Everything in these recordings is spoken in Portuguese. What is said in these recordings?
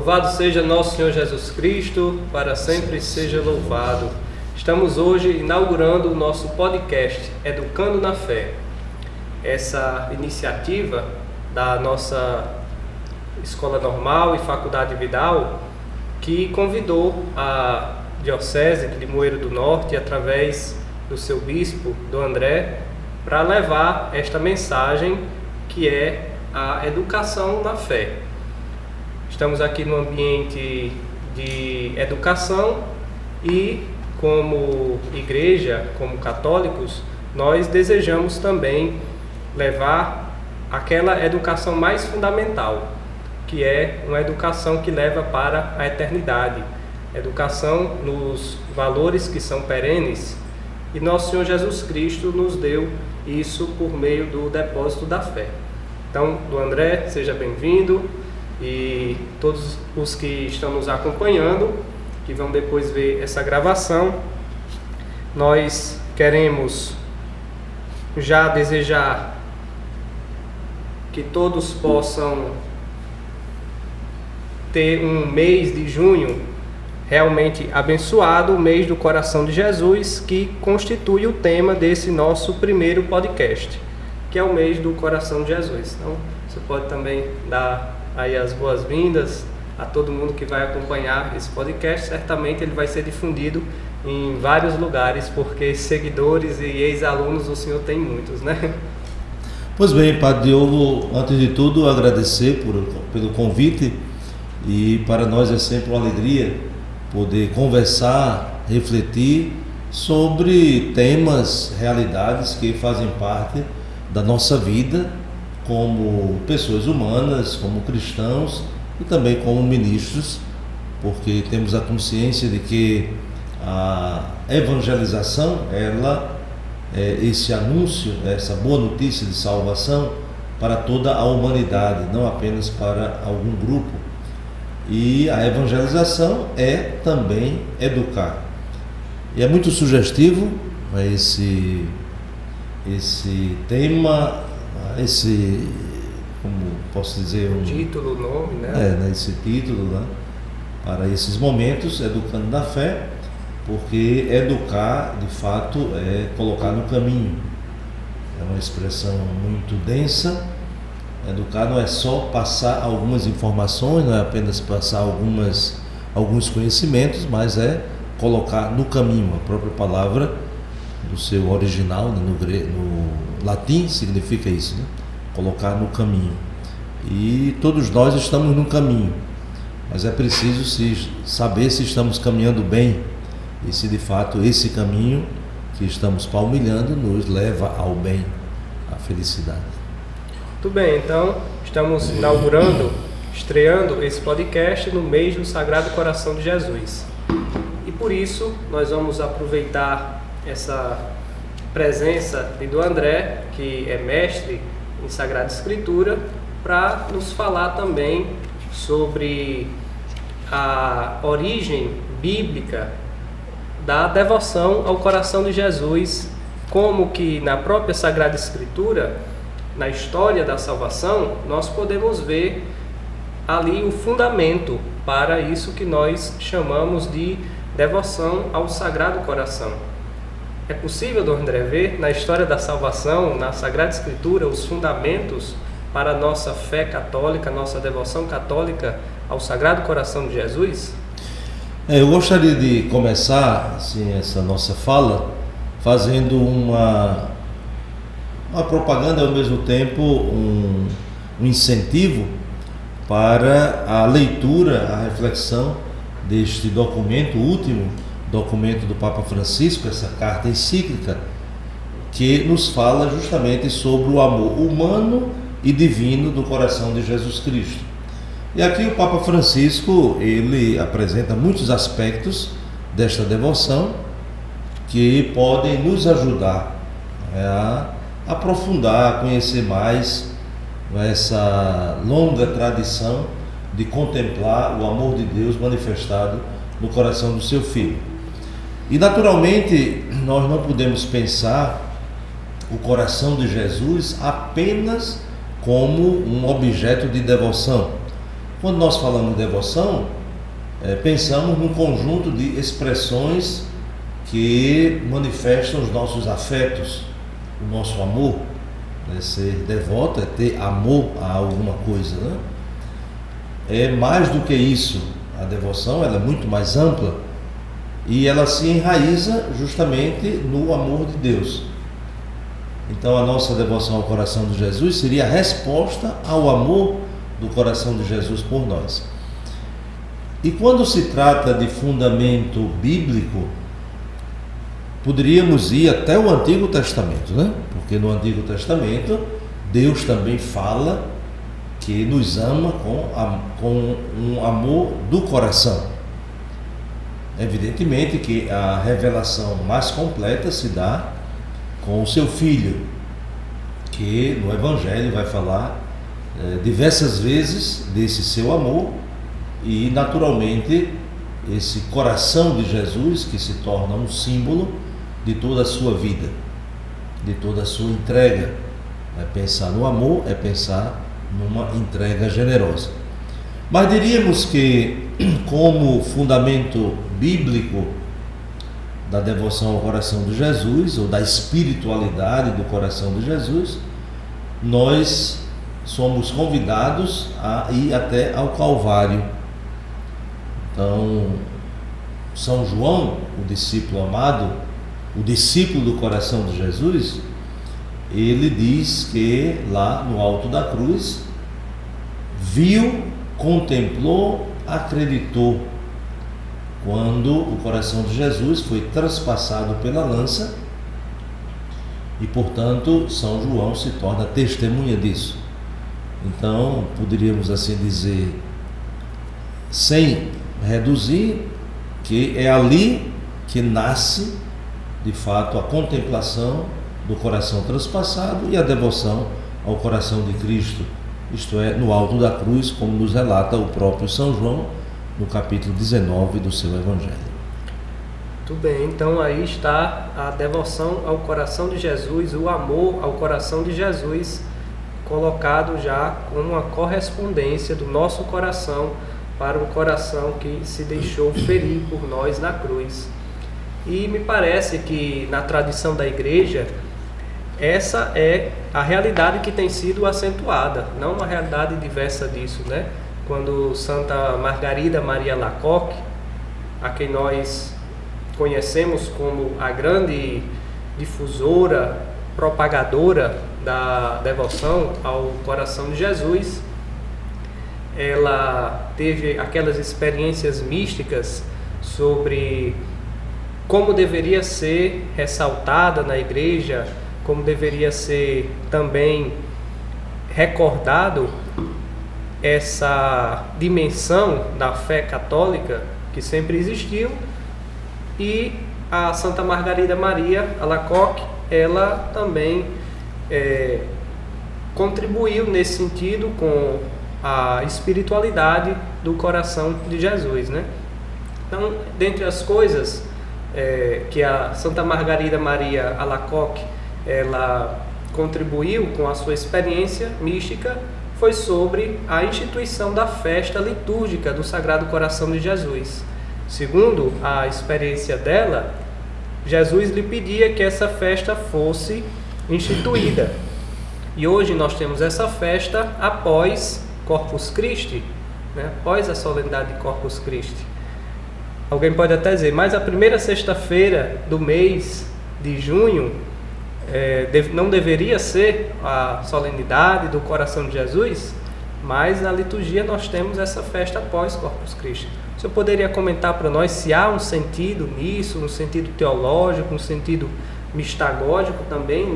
Louvado seja nosso Senhor Jesus Cristo, para sempre seja louvado. Estamos hoje inaugurando o nosso podcast Educando na Fé. Essa iniciativa da nossa Escola Normal e Faculdade Vidal, que convidou a Diocese de Limoeiro do Norte, através do seu bispo, do André, para levar esta mensagem que é a educação na fé. Estamos aqui no ambiente de educação e, como igreja, como católicos, nós desejamos também levar aquela educação mais fundamental, que é uma educação que leva para a eternidade, educação nos valores que são perenes, e nosso Senhor Jesus Cristo nos deu isso por meio do depósito da fé. Então, do André, seja bem-vindo, e todos os que estão nos acompanhando, que vão depois ver essa gravação, nós queremos já desejar que todos possam ter um mês de junho realmente abençoado, o mês do coração de Jesus, que constitui o tema desse nosso primeiro podcast, que é o mês do coração de Jesus. Então, você pode também dar aí as boas-vindas a todo mundo que vai acompanhar esse podcast. Certamente ele vai ser difundido em vários lugares, porque seguidores e ex-alunos o senhor tem muitos, né? Pois bem, Padre Diogo, antes de tudo agradecer pelo convite, e para nós é sempre uma alegria poder conversar, refletir sobre temas, realidades que fazem parte da nossa vida como pessoas humanas, como cristãos e também como ministros, porque temos a consciência de que a evangelização, ela é esse anúncio, essa boa notícia de salvação para toda a humanidade, não apenas para algum grupo. E a evangelização é também educar. E é muito sugestivo esse tema, como posso dizer, título, nome, né? Esse título, né? Para esses momentos, Educando na Fé, porque educar, de fato, é colocar no caminho. É uma expressão muito densa. Educar não é só passar algumas informações, não é apenas passar alguns conhecimentos, mas é colocar no caminho. A própria palavra do seu original, né, no latim, significa isso, né? Colocar no caminho. E todos nós estamos no caminho, mas é preciso saber se estamos caminhando bem e se de fato esse caminho que estamos palmilhando nos leva ao bem, à felicidade. Muito bem, então estamos estreando esse podcast no mês do Sagrado Coração de Jesus. E por isso nós vamos aproveitar essa presença do André, que é mestre em Sagrada Escritura, para nos falar também sobre a origem bíblica da devoção ao coração de Jesus, como que na própria Sagrada Escritura, na história da salvação, nós podemos ver ali o fundamento para isso que nós chamamos de devoção ao Sagrado Coração. É possível, Dom André, ver na história da salvação, na Sagrada Escritura, os fundamentos para a nossa fé católica, nossa devoção católica ao Sagrado Coração de Jesus? Eu gostaria de começar assim, essa nossa fala fazendo uma propaganda e ao mesmo tempo um incentivo para a leitura, a reflexão deste documento, o último documento do Papa Francisco, essa carta encíclica, que nos fala justamente sobre o amor humano e divino do coração de Jesus Cristo. E aqui o Papa Francisco, ele apresenta muitos aspectos desta devoção que podem nos ajudar a aprofundar, a conhecer mais essa longa tradição de contemplar o amor de Deus manifestado no coração do seu Filho. E naturalmente nós não podemos pensar o coração de Jesus apenas como um objeto de devoção. quando nós falamos de devoção, pensamos num conjunto de expressões que manifestam os nossos afetos, o nosso amor. Ser devoto é ter amor a alguma coisa, né? É mais do que isso. A devoção ela é muito mais ampla e ela se enraiza justamente no amor de Deus. Então a nossa devoção ao coração de Jesus seria a resposta ao amor do coração de Jesus por nós. E quando se trata de fundamento bíblico, poderíamos ir até o Antigo Testamento, né? Porque no Antigo Testamento Deus também fala que nos ama com um amor do coração. Evidentemente que a revelação mais completa se dá com o seu Filho, que no Evangelho vai falar diversas vezes desse seu amor e naturalmente esse coração de Jesus que se torna um símbolo de toda a sua vida, de toda a sua entrega. Pensar no amor é pensar numa entrega generosa. Mas diríamos que, como fundamento bíblico da devoção ao coração de Jesus, ou da espiritualidade do coração de Jesus, nós somos convidados a ir até ao Calvário. Então, São João, o discípulo amado, o discípulo do coração de Jesus, ele diz que lá no alto da cruz, viu, contemplou, acreditou, quando o coração de Jesus foi traspassado pela lança e, portanto, São João se torna testemunha disso. Então, poderíamos assim dizer, sem reduzir, que é ali que nasce, de fato, a contemplação do coração transpassado e a devoção ao coração de Cristo, isto é, no alto da cruz, como nos relata o próprio São João, no capítulo 19 do seu Evangelho. Muito bem, então aí está a devoção ao coração de Jesus, o amor ao coração de Jesus, colocado já com uma correspondência do nosso coração para um coração que se deixou ferir por nós na cruz. E me parece que na tradição da igreja, essa é a realidade que tem sido acentuada, não uma realidade diversa disso, né? Quando Santa Margarida Maria Alacoque, a quem nós conhecemos como a grande difusora, propagadora da devoção ao coração de Jesus, ela teve aquelas experiências místicas sobre como deveria ser ressaltada na igreja, como deveria ser também recordado essa dimensão da fé católica que sempre existiu. E a Santa Margarida Maria Alacoque, ela também contribuiu nesse sentido com a espiritualidade do coração de Jesus, né? Então, dentre as coisas que a Santa Margarida Maria Alacoque ela contribuiu com a sua experiência mística foi sobre a instituição da festa litúrgica do Sagrado Coração de Jesus. Segundo a experiência dela, Jesus lhe pedia que essa festa fosse instituída. E hoje nós temos essa festa após Corpus Christi, né? Após a solenidade de Corpus Christi. Alguém pode até dizer, mas a primeira sexta-feira do mês de junho não deveria ser a solenidade do coração de Jesus? Mas na liturgia nós temos essa festa após Corpus Christi. O senhor poderia comentar para nós se há um sentido nisso, um sentido teológico, um sentido mistagógico também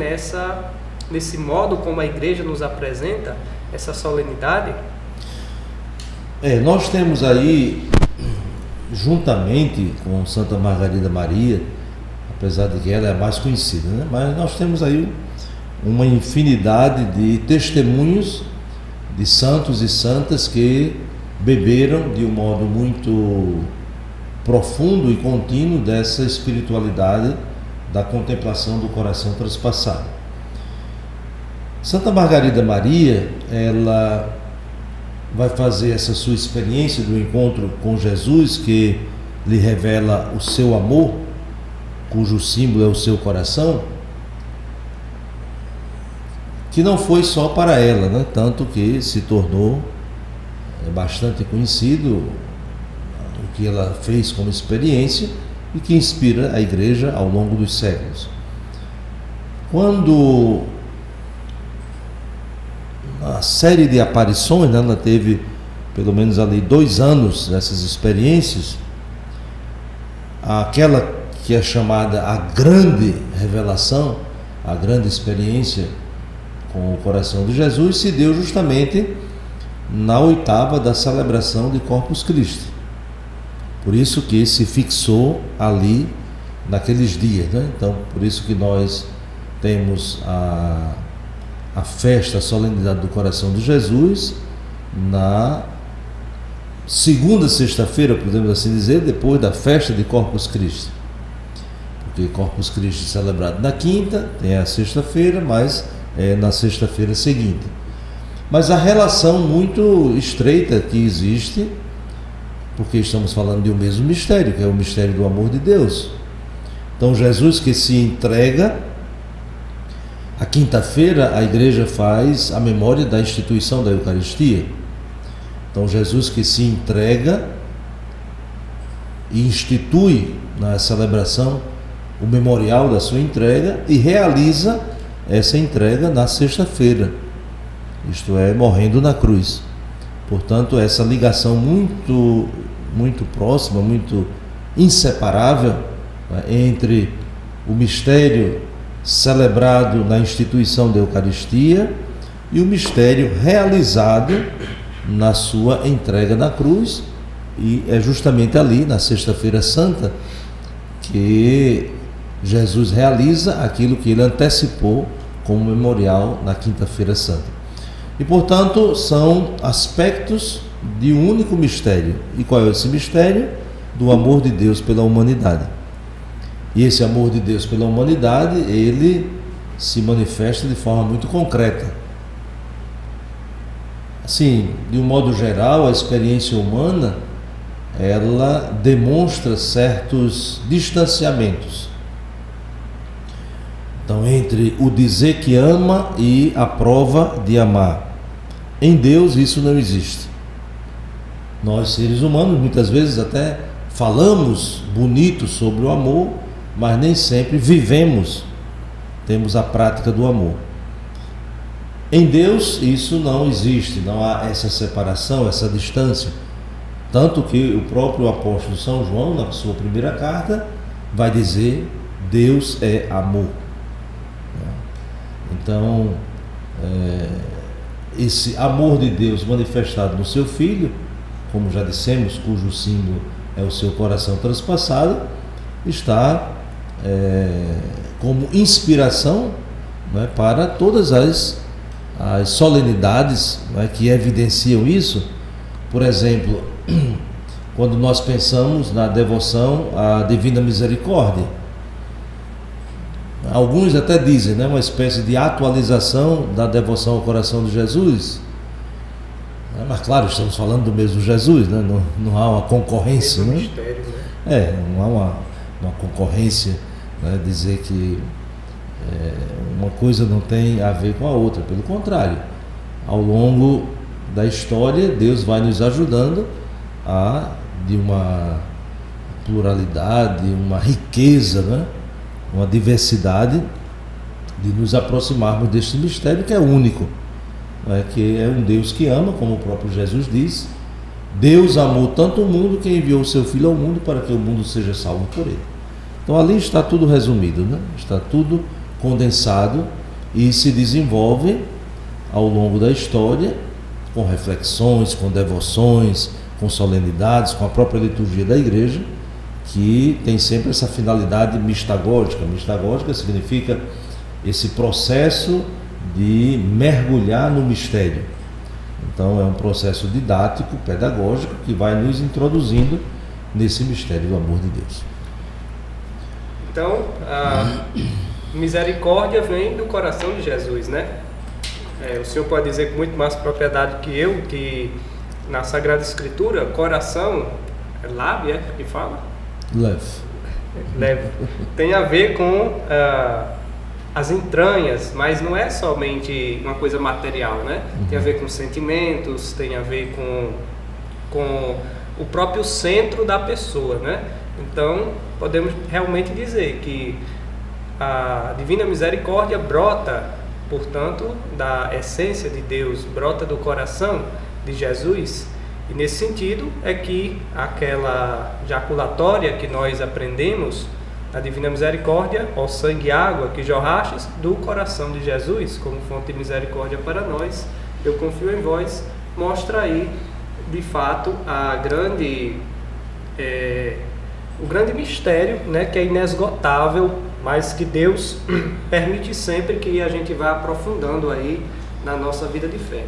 nesse modo como a igreja nos apresenta essa solenidade? Nós temos aí, juntamente com Santa Margarida Maria, apesar de que ela é a mais conhecida, né? Mas nós temos aí uma infinidade de testemunhos de santos e santas que beberam de um modo muito profundo e contínuo dessa espiritualidade da contemplação do coração transpassado. Santa Margarida Maria, ela vai fazer essa sua experiência do encontro com Jesus, que lhe revela o seu amor, cujo símbolo é o seu coração, que não foi só para ela, né? Tanto que se tornou bastante conhecido o que ela fez como experiência e que inspira a igreja ao longo dos séculos. Quando a série de aparições, né, ela teve pelo menos ali 2 anos dessas experiências, aquela que é chamada a grande revelação, a grande experiência com o coração de Jesus, se deu justamente na 8ª da celebração de Corpus Christi. Por isso que se fixou ali naqueles dias, né? Então, por isso que nós temos a festa, a solenidade do coração de Jesus na segunda sexta-feira, podemos assim dizer, depois da festa de Corpus Christi. Porque Corpus Christi é celebrado na quinta, tem a sexta-feira, mas é na sexta-feira seguinte. Mas a relação muito estreita que existe, porque estamos falando de um mesmo mistério, que é o mistério do amor de Deus. Então Jesus que se entrega, a quinta-feira a igreja faz a memória da instituição da Eucaristia. Então Jesus que se entrega e institui na celebração o memorial da sua entrega e realiza essa entrega na sexta-feira, isto é, morrendo na cruz. Portanto, essa ligação muito próxima, muito inseparável, né, entre o mistério celebrado na instituição da Eucaristia e o mistério realizado na sua entrega na cruz, e é justamente ali, na Sexta-feira Santa, que Jesus realiza aquilo que ele antecipou como memorial na Quinta-feira Santa. E, portanto, são aspectos de um único mistério. E qual é esse mistério? Do amor de Deus pela humanidade. E esse amor de Deus pela humanidade, ele se manifesta de forma muito concreta. Assim, de um modo geral, a experiência humana, ela demonstra certos distanciamentos. Então, entre o dizer que ama e a prova de amar. Em Deus isso não existe. Nós, seres humanos, muitas vezes até falamos bonito sobre o amor, mas nem sempre vivemos, temos a prática do amor. Em Deus isso não existe, não há essa separação, essa distância. Tanto que o próprio apóstolo São João, na sua primeira carta, vai dizer: Deus é amor. Então, esse amor de Deus manifestado no seu Filho, como já dissemos, cujo símbolo é o seu coração transpassado, está como inspiração, né, para todas as solenidades, né, que evidenciam isso. Por exemplo, quando nós pensamos na devoção à Divina Misericórdia, alguns até dizem, né, uma espécie de atualização da devoção ao coração de Jesus. Mas claro, estamos falando do mesmo Jesus, né? Não há uma concorrência, né? Mistério, né? Não há uma concorrência, né? Dizer que uma coisa não tem a ver com a outra. Pelo contrário, ao longo da história, Deus vai nos ajudando de uma pluralidade, uma riqueza, né? Uma diversidade, de nos aproximarmos deste mistério que é único, né? Que é um Deus que ama, como o próprio Jesus diz: Deus amou tanto o mundo que enviou o seu Filho ao mundo para que o mundo seja salvo por ele. Então ali está tudo resumido, né? Está tudo condensado e se desenvolve ao longo da história, com reflexões, com devoções, com solenidades, com a própria liturgia da igreja, que tem sempre essa finalidade mistagógica. Mistagógica significa esse processo de mergulhar no mistério. Então é um processo didático, pedagógico, que vai nos introduzindo nesse mistério do amor de Deus. Então, a misericórdia vem do coração de Jesus, né? O senhor pode dizer com muito mais propriedade que eu que na Sagrada Escritura, coração, lábia que fala? Leve. Tem a ver com as entranhas, mas não é somente uma coisa material, né? Tem a ver com sentimentos, tem a ver com o próprio centro da pessoa, né? Então, podemos realmente dizer que a Divina Misericórdia brota, portanto, da essência de Deus, brota do coração de Jesus. E nesse sentido é que aquela jaculatória que nós aprendemos na Divina Misericórdia, ó sangue e água que jorrastes do coração de Jesus, como fonte de misericórdia para nós, eu confio em vós, mostra aí, de fato, o grande mistério, né, que é inesgotável, mas que Deus permite sempre que a gente vá aprofundando aí na nossa vida de fé.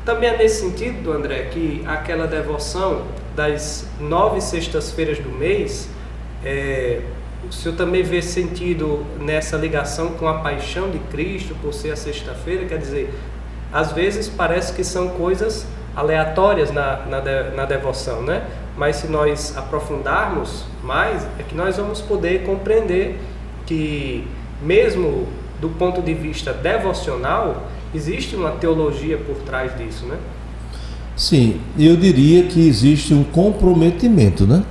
Também é nesse sentido, André, que aquela devoção das 9 sextas-feiras do mês, o senhor também vê sentido nessa ligação com a paixão de Cristo, por ser a sexta-feira? Quer dizer, às vezes parece que são coisas aleatórias na devoção, né? Mas se nós aprofundarmos mais, é que nós vamos poder compreender que, mesmo do ponto de vista devocional, existe uma teologia por trás disso, né? Sim, eu diria que existe um comprometimento, né?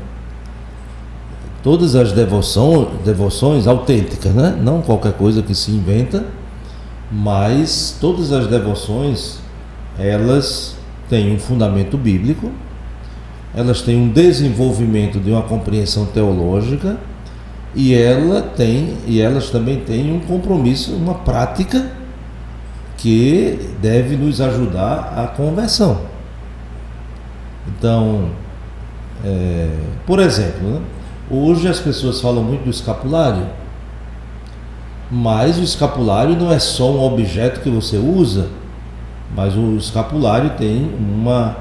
Todas as devoções autênticas, né? Não qualquer coisa que se inventa, mas todas as devoções, elas têm um fundamento bíblico, elas têm um desenvolvimento de uma compreensão teológica e elas também têm um compromisso, uma prática que deve nos ajudar à conversão. Então, por exemplo, né? Hoje as pessoas falam muito do escapulário, mas o escapulário não é só um objeto que você usa, mas o escapulário tem uma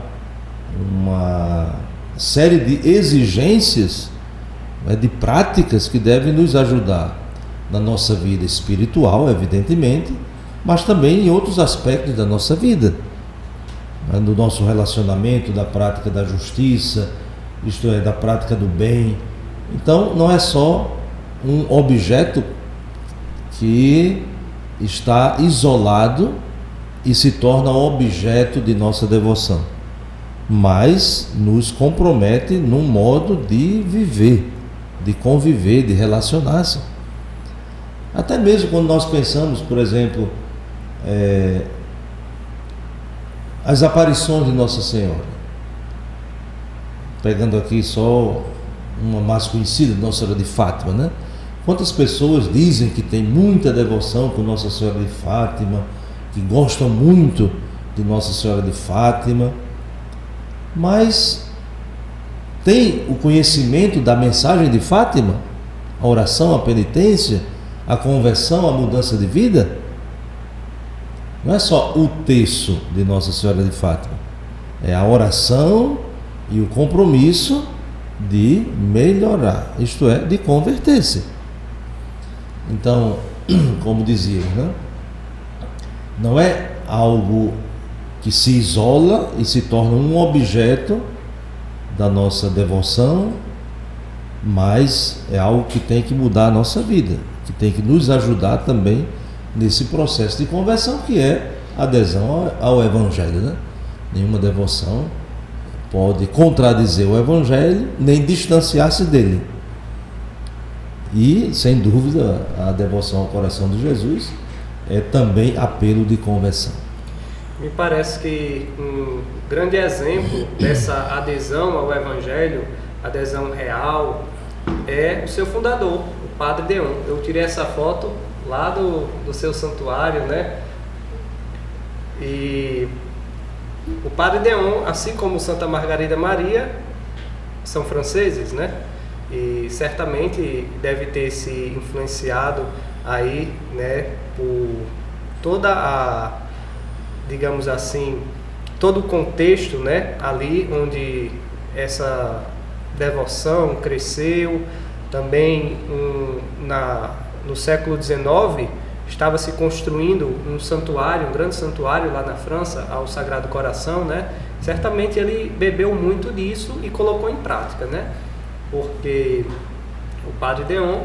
série de exigências, né, de práticas que devem nos ajudar na nossa vida espiritual, evidentemente, mas também em outros aspectos da nossa vida, né, no nosso relacionamento, da prática da justiça, isto é, da prática do bem. Então, não é só um objeto que está isolado e se torna objeto de nossa devoção, mas nos compromete num modo de viver, de conviver, de relacionar-se. Até mesmo quando nós pensamos, por exemplo, as aparições de Nossa Senhora, pegando aqui só uma mais conhecida, Nossa Senhora de Fátima, né? Quantas pessoas dizem que tem muita devoção por Nossa Senhora de Fátima, que gostam muito de Nossa Senhora de Fátima, mas tem o conhecimento da mensagem de Fátima, a oração, a penitência, a conversão, a mudança de vida? Não é só o terço de Nossa Senhora de Fátima, é a oração e o compromisso de melhorar, isto é, de converter-se. Então, como dizia, né? Não é algo que se isola e se torna um objeto da nossa devoção, mas é algo que tem que mudar a nossa vida, que tem que nos ajudar também nesse processo de conversão, que é a adesão ao Evangelho, né? Nenhuma devoção pode contradizer o Evangelho, nem distanciar-se dele. E, sem dúvida, a devoção ao coração de Jesus é também apelo de conversão. Me parece que um grande exemplo dessa adesão ao Evangelho, adesão real, é o seu fundador, o Padre Deon. Eu tirei essa foto lá do seu santuário, né? E o Padre Deon, assim como Santa Margarida Maria, são franceses, né? E certamente deve ter se influenciado aí, né, por toda digamos assim, todo o contexto, né, ali onde essa devoção cresceu. Também no século XIX, estava se construindo um santuário, um grande santuário lá na França, ao Sagrado Coração, né? Certamente ele bebeu muito disso e colocou em prática, né? Porque o Padre Deon,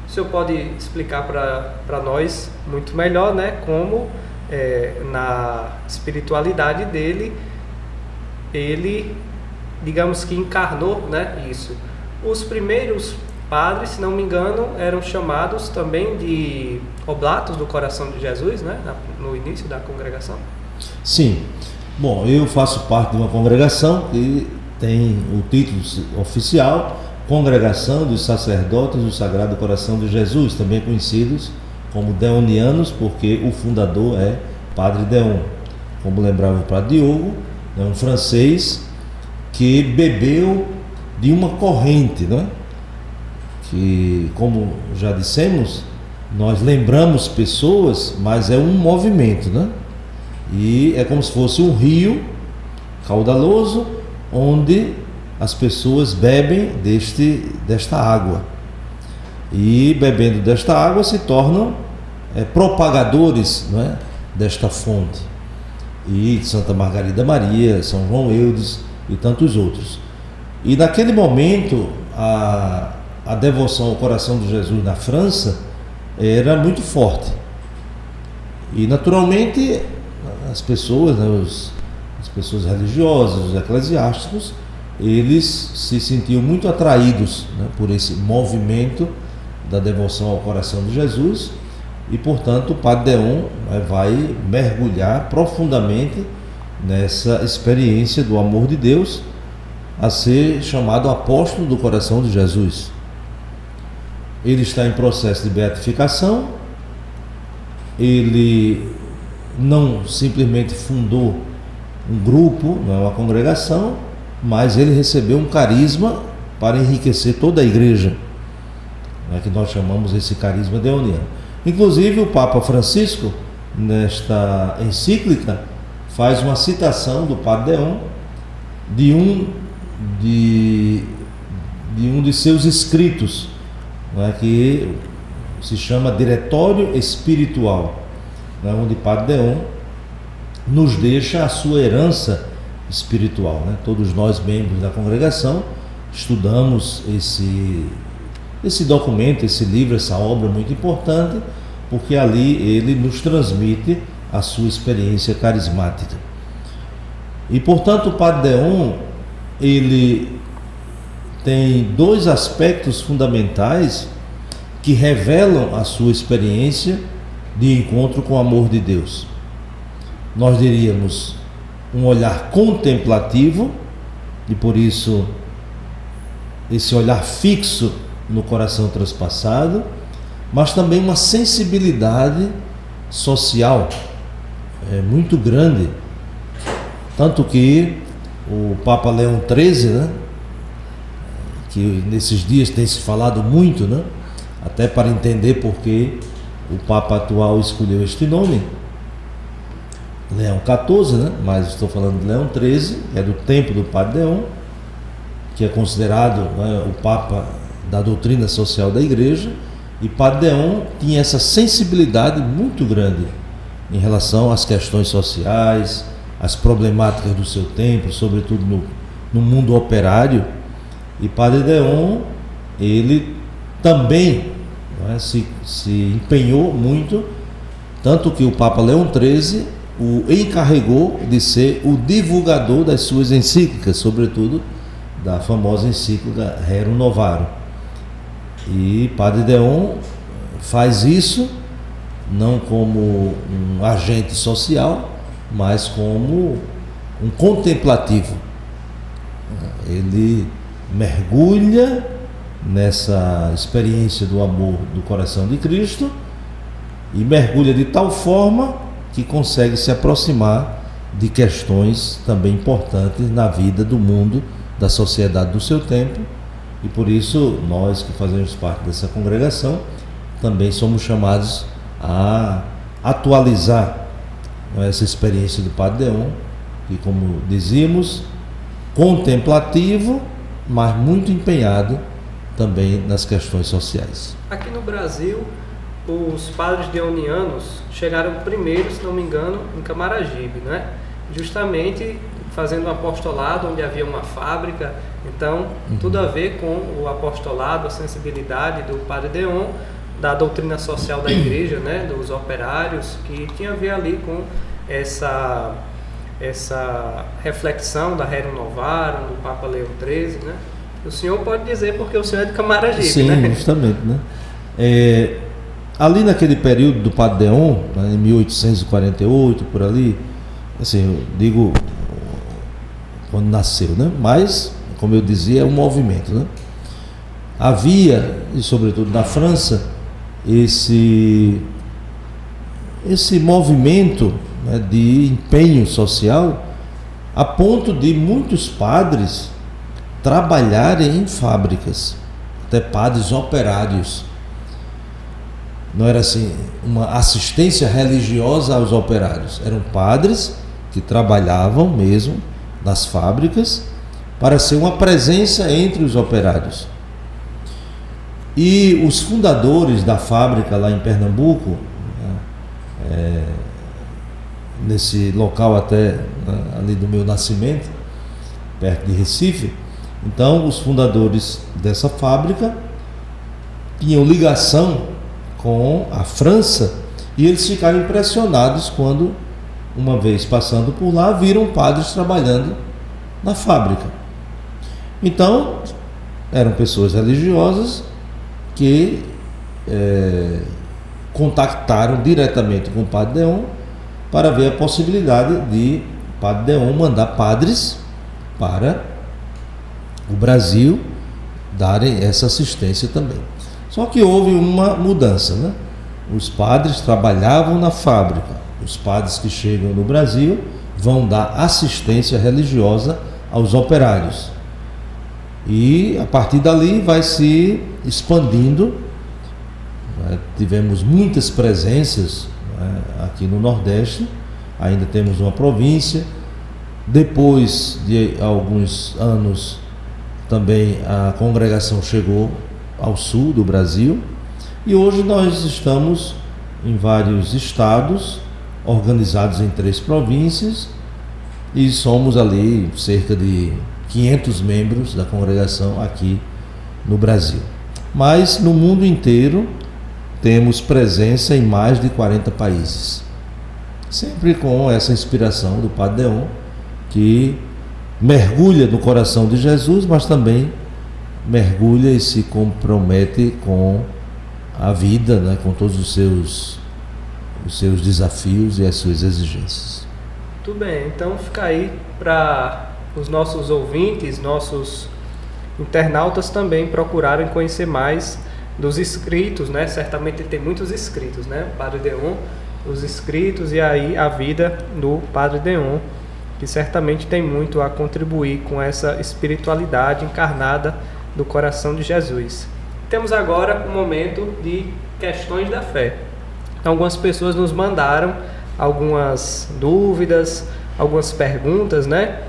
o senhor pode explicar para nós muito melhor, né? Como na espiritualidade dele, ele, digamos que encarnou, né, isso. Os primeiros padres, se não me engano, eram chamados também de oblatos do coração de Jesus, né, no início da congregação? Sim. Bom, eu faço parte de uma congregação que tem o título oficial Congregação dos Sacerdotes do Sagrado Coração de Jesus, também conhecidos como deonianos, porque o fundador é Padre Deon. Como lembrava o Padre Diogo, é um francês que bebeu de uma corrente, né? Que, como já dissemos, nós lembramos pessoas, mas é um movimento, né? E é como se fosse um rio caudaloso, onde as pessoas bebem desta água. E bebendo desta água se tornam propagadores, não é, desta fonte. E Santa Margarida Maria, São João Eudes e tantos outros. E naquele momento a devoção ao coração de Jesus na França era muito forte. E naturalmente as pessoas, né, as pessoas religiosas, os eclesiásticos, eles se sentiam muito atraídos, né, por esse movimento da devoção ao coração de Jesus. E, portanto, o Padre Deon vai mergulhar profundamente nessa experiência do amor de Deus, a ser chamado apóstolo do coração de Jesus. Ele está em processo de beatificação. Ele não simplesmente fundou um grupo, não é uma congregação, mas ele recebeu um carisma para enriquecer toda a igreja, né, que nós chamamos esse carisma deoniano. Inclusive o Papa Francisco, nesta encíclica, faz uma citação do Padre Deon de um de seus escritos, né, que se chama Diretório Espiritual, né, onde Padre Deon nos deixa a sua herança espiritual, né? Todos nós, membros da congregação, estudamos esse documento, esse livro, essa obra muito importante, porque ali ele nos transmite a sua experiência carismática. E, portanto, o Padre Deon, ele tem dois aspectos fundamentais que revelam a sua experiência de encontro com o amor de Deus. Nós diríamos um olhar contemplativo, e por isso esse olhar fixo no coração transpassado, mas também uma sensibilidade social muito grande, tanto que o Papa Leão XIII, né, que nesses dias tem se falado muito, né, até para entender por que o Papa atual escolheu este nome, Leão XIV, né, mas estou falando de Leão XIII, que é do tempo do Padre Deon, que é considerado, né, o Papa da doutrina social da Igreja. E Padre Deon tinha essa sensibilidade muito grande em relação às questões sociais, às problemáticas do seu tempo, sobretudo no mundo operário. E Padre Deon, ele também, né, se empenhou muito, tanto que o Papa Leão XIII o encarregou de ser o divulgador das suas encíclicas, sobretudo da famosa encíclica Rerum Novarum. E Padre Deon faz isso não como um agente social, mas como um contemplativo. Ele mergulha nessa experiência do amor do coração de Cristo e mergulha de tal forma que consegue se aproximar de questões também importantes na vida do mundo, da sociedade do seu tempo. E por isso nós que fazemos parte dessa congregação também somos chamados a atualizar essa experiência do Padre Deon, que, como dizíamos, contemplativo, mas muito empenhado também nas questões sociais. Aqui no Brasil, os padres deonianos chegaram primeiro, se não me engano, em Camaragibe, né? Justamente fazendo um apostolado onde havia uma fábrica. Então, tudo a ver com o apostolado, a sensibilidade do Padre Deon, da doutrina social da igreja, né? Dos operários, que tinha a ver ali com essa reflexão da Rerum Novarum, do Papa Leão XIII, né? O senhor pode dizer porque o senhor é de Camaragibe, sim, né? Sim, justamente, né? Ali naquele período do Padre Deon, né, em 1848, por ali, assim, eu digo quando nasceu, né? Mas, como eu dizia, é um movimento, né? Havia, e sobretudo na França, esse movimento, né, de empenho social, a ponto de muitos padres trabalharem em fábricas, até padres operários. Não era assim uma assistência religiosa aos operários, eram padres que trabalhavam mesmo nas fábricas para ser uma presença entre os operários. E os fundadores da fábrica lá em Pernambuco, nesse local até, né, ali do meu nascimento, perto de Recife, então os fundadores dessa fábrica tinham ligação com a França e eles ficaram impressionados quando, uma vez passando por lá, viram padres trabalhando na fábrica. Então, eram pessoas religiosas que contactaram diretamente com o Padre Deon para ver a possibilidade de o Padre Deon mandar padres para o Brasil darem essa assistência também. Só que houve uma mudança, né? Os padres trabalhavam na fábrica, os padres que chegam no Brasil vão dar assistência religiosa aos operários. E a partir dali vai se expandindo, né? Tivemos muitas presenças, né, aqui no Nordeste, ainda temos uma província. Depois de alguns anos também a congregação chegou ao sul do Brasil e hoje nós estamos em vários estados, organizados em 3 províncias, e somos ali cerca de 500 membros da congregação aqui no Brasil. Mas no mundo inteiro temos presença em mais de 40 países, sempre com essa inspiração do Padre Deon, que mergulha no coração de Jesus, mas também mergulha e se compromete com a vida, né, com todos os seus desafios e as suas exigências. Tudo bem, então fica aí para os nossos ouvintes, nossos internautas também procurarem conhecer mais dos escritos, né? Certamente tem muitos escritos, né? Padre Deon, os escritos e aí a vida do Padre Deon, que certamente tem muito a contribuir com essa espiritualidade encarnada do coração de Jesus. Temos agora um momento de questões da fé. Então, algumas pessoas nos mandaram algumas dúvidas, algumas perguntas, né?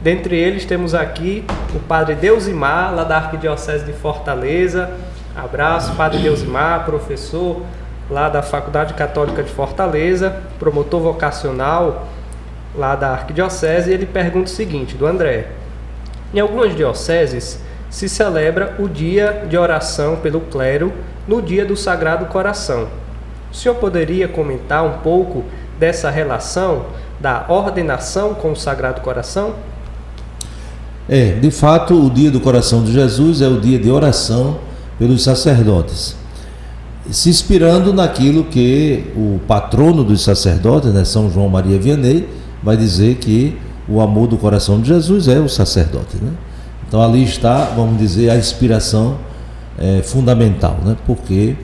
Dentre eles temos aqui o Padre Deusimar, lá da Arquidiocese de Fortaleza. Abraço, Padre Deusimar, professor lá da Faculdade Católica de Fortaleza, promotor vocacional lá da Arquidiocese. E ele pergunta o seguinte, do André: em algumas dioceses se celebra o dia de oração pelo clero no dia do Sagrado Coração. O senhor poderia comentar um pouco dessa relação da ordenação com o Sagrado Coração? De fato, o dia do Coração de Jesus é o dia de oração pelos sacerdotes, se inspirando naquilo que o patrono dos sacerdotes, né, São João Maria Vianney, vai dizer que o amor do coração de Jesus é o sacerdote, né? Então ali está, vamos dizer, a inspiração fundamental, né? Porque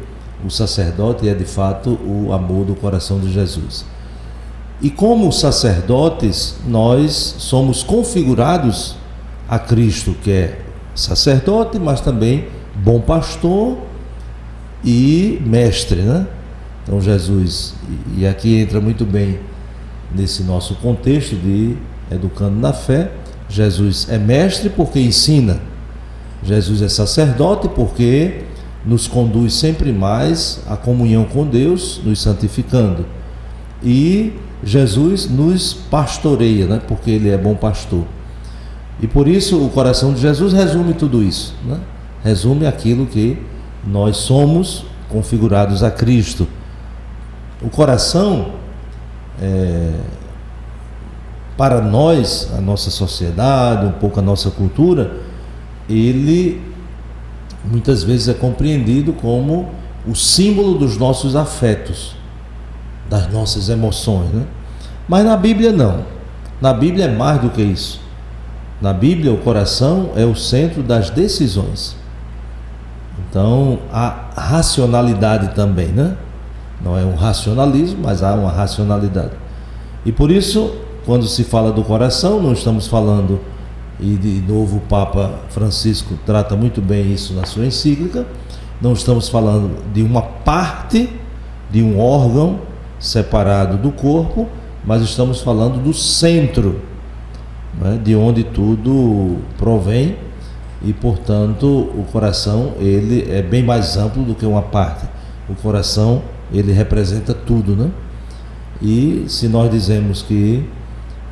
o sacerdote é de fato o amor do coração de Jesus. E como sacerdotes, nós somos configurados a Cristo, que é sacerdote, mas também bom pastor e mestre, né? Então Jesus, e aqui entra muito bem nesse nosso contexto de educando na fé, Jesus é mestre porque ensina, Jesus é sacerdote porque nos conduz sempre mais à comunhão com Deus, nos santificando. E Jesus nos pastoreia, né? Porque Ele é bom pastor. E por isso o coração de Jesus resume tudo isso, né? Resume aquilo que nós somos configurados a Cristo. O coração, para nós, a nossa sociedade, um pouco a nossa cultura, ele muitas vezes é compreendido como o símbolo dos nossos afetos, das nossas emoções, né? Mas na Bíblia não. Na Bíblia é mais do que isso. Na Bíblia o coração é o centro das decisões. Então há racionalidade também, né? Não é um racionalismo, mas há uma racionalidade. E por isso, quando se fala do coração, não estamos falando, e de novo o Papa Francisco trata muito bem isso na sua encíclica, não estamos falando de uma parte, de um órgão separado do corpo, mas estamos falando do centro, né, de onde tudo provém. E portanto o coração, ele é bem mais amplo do que uma parte. O coração, ele representa tudo, né? E se nós dizemos que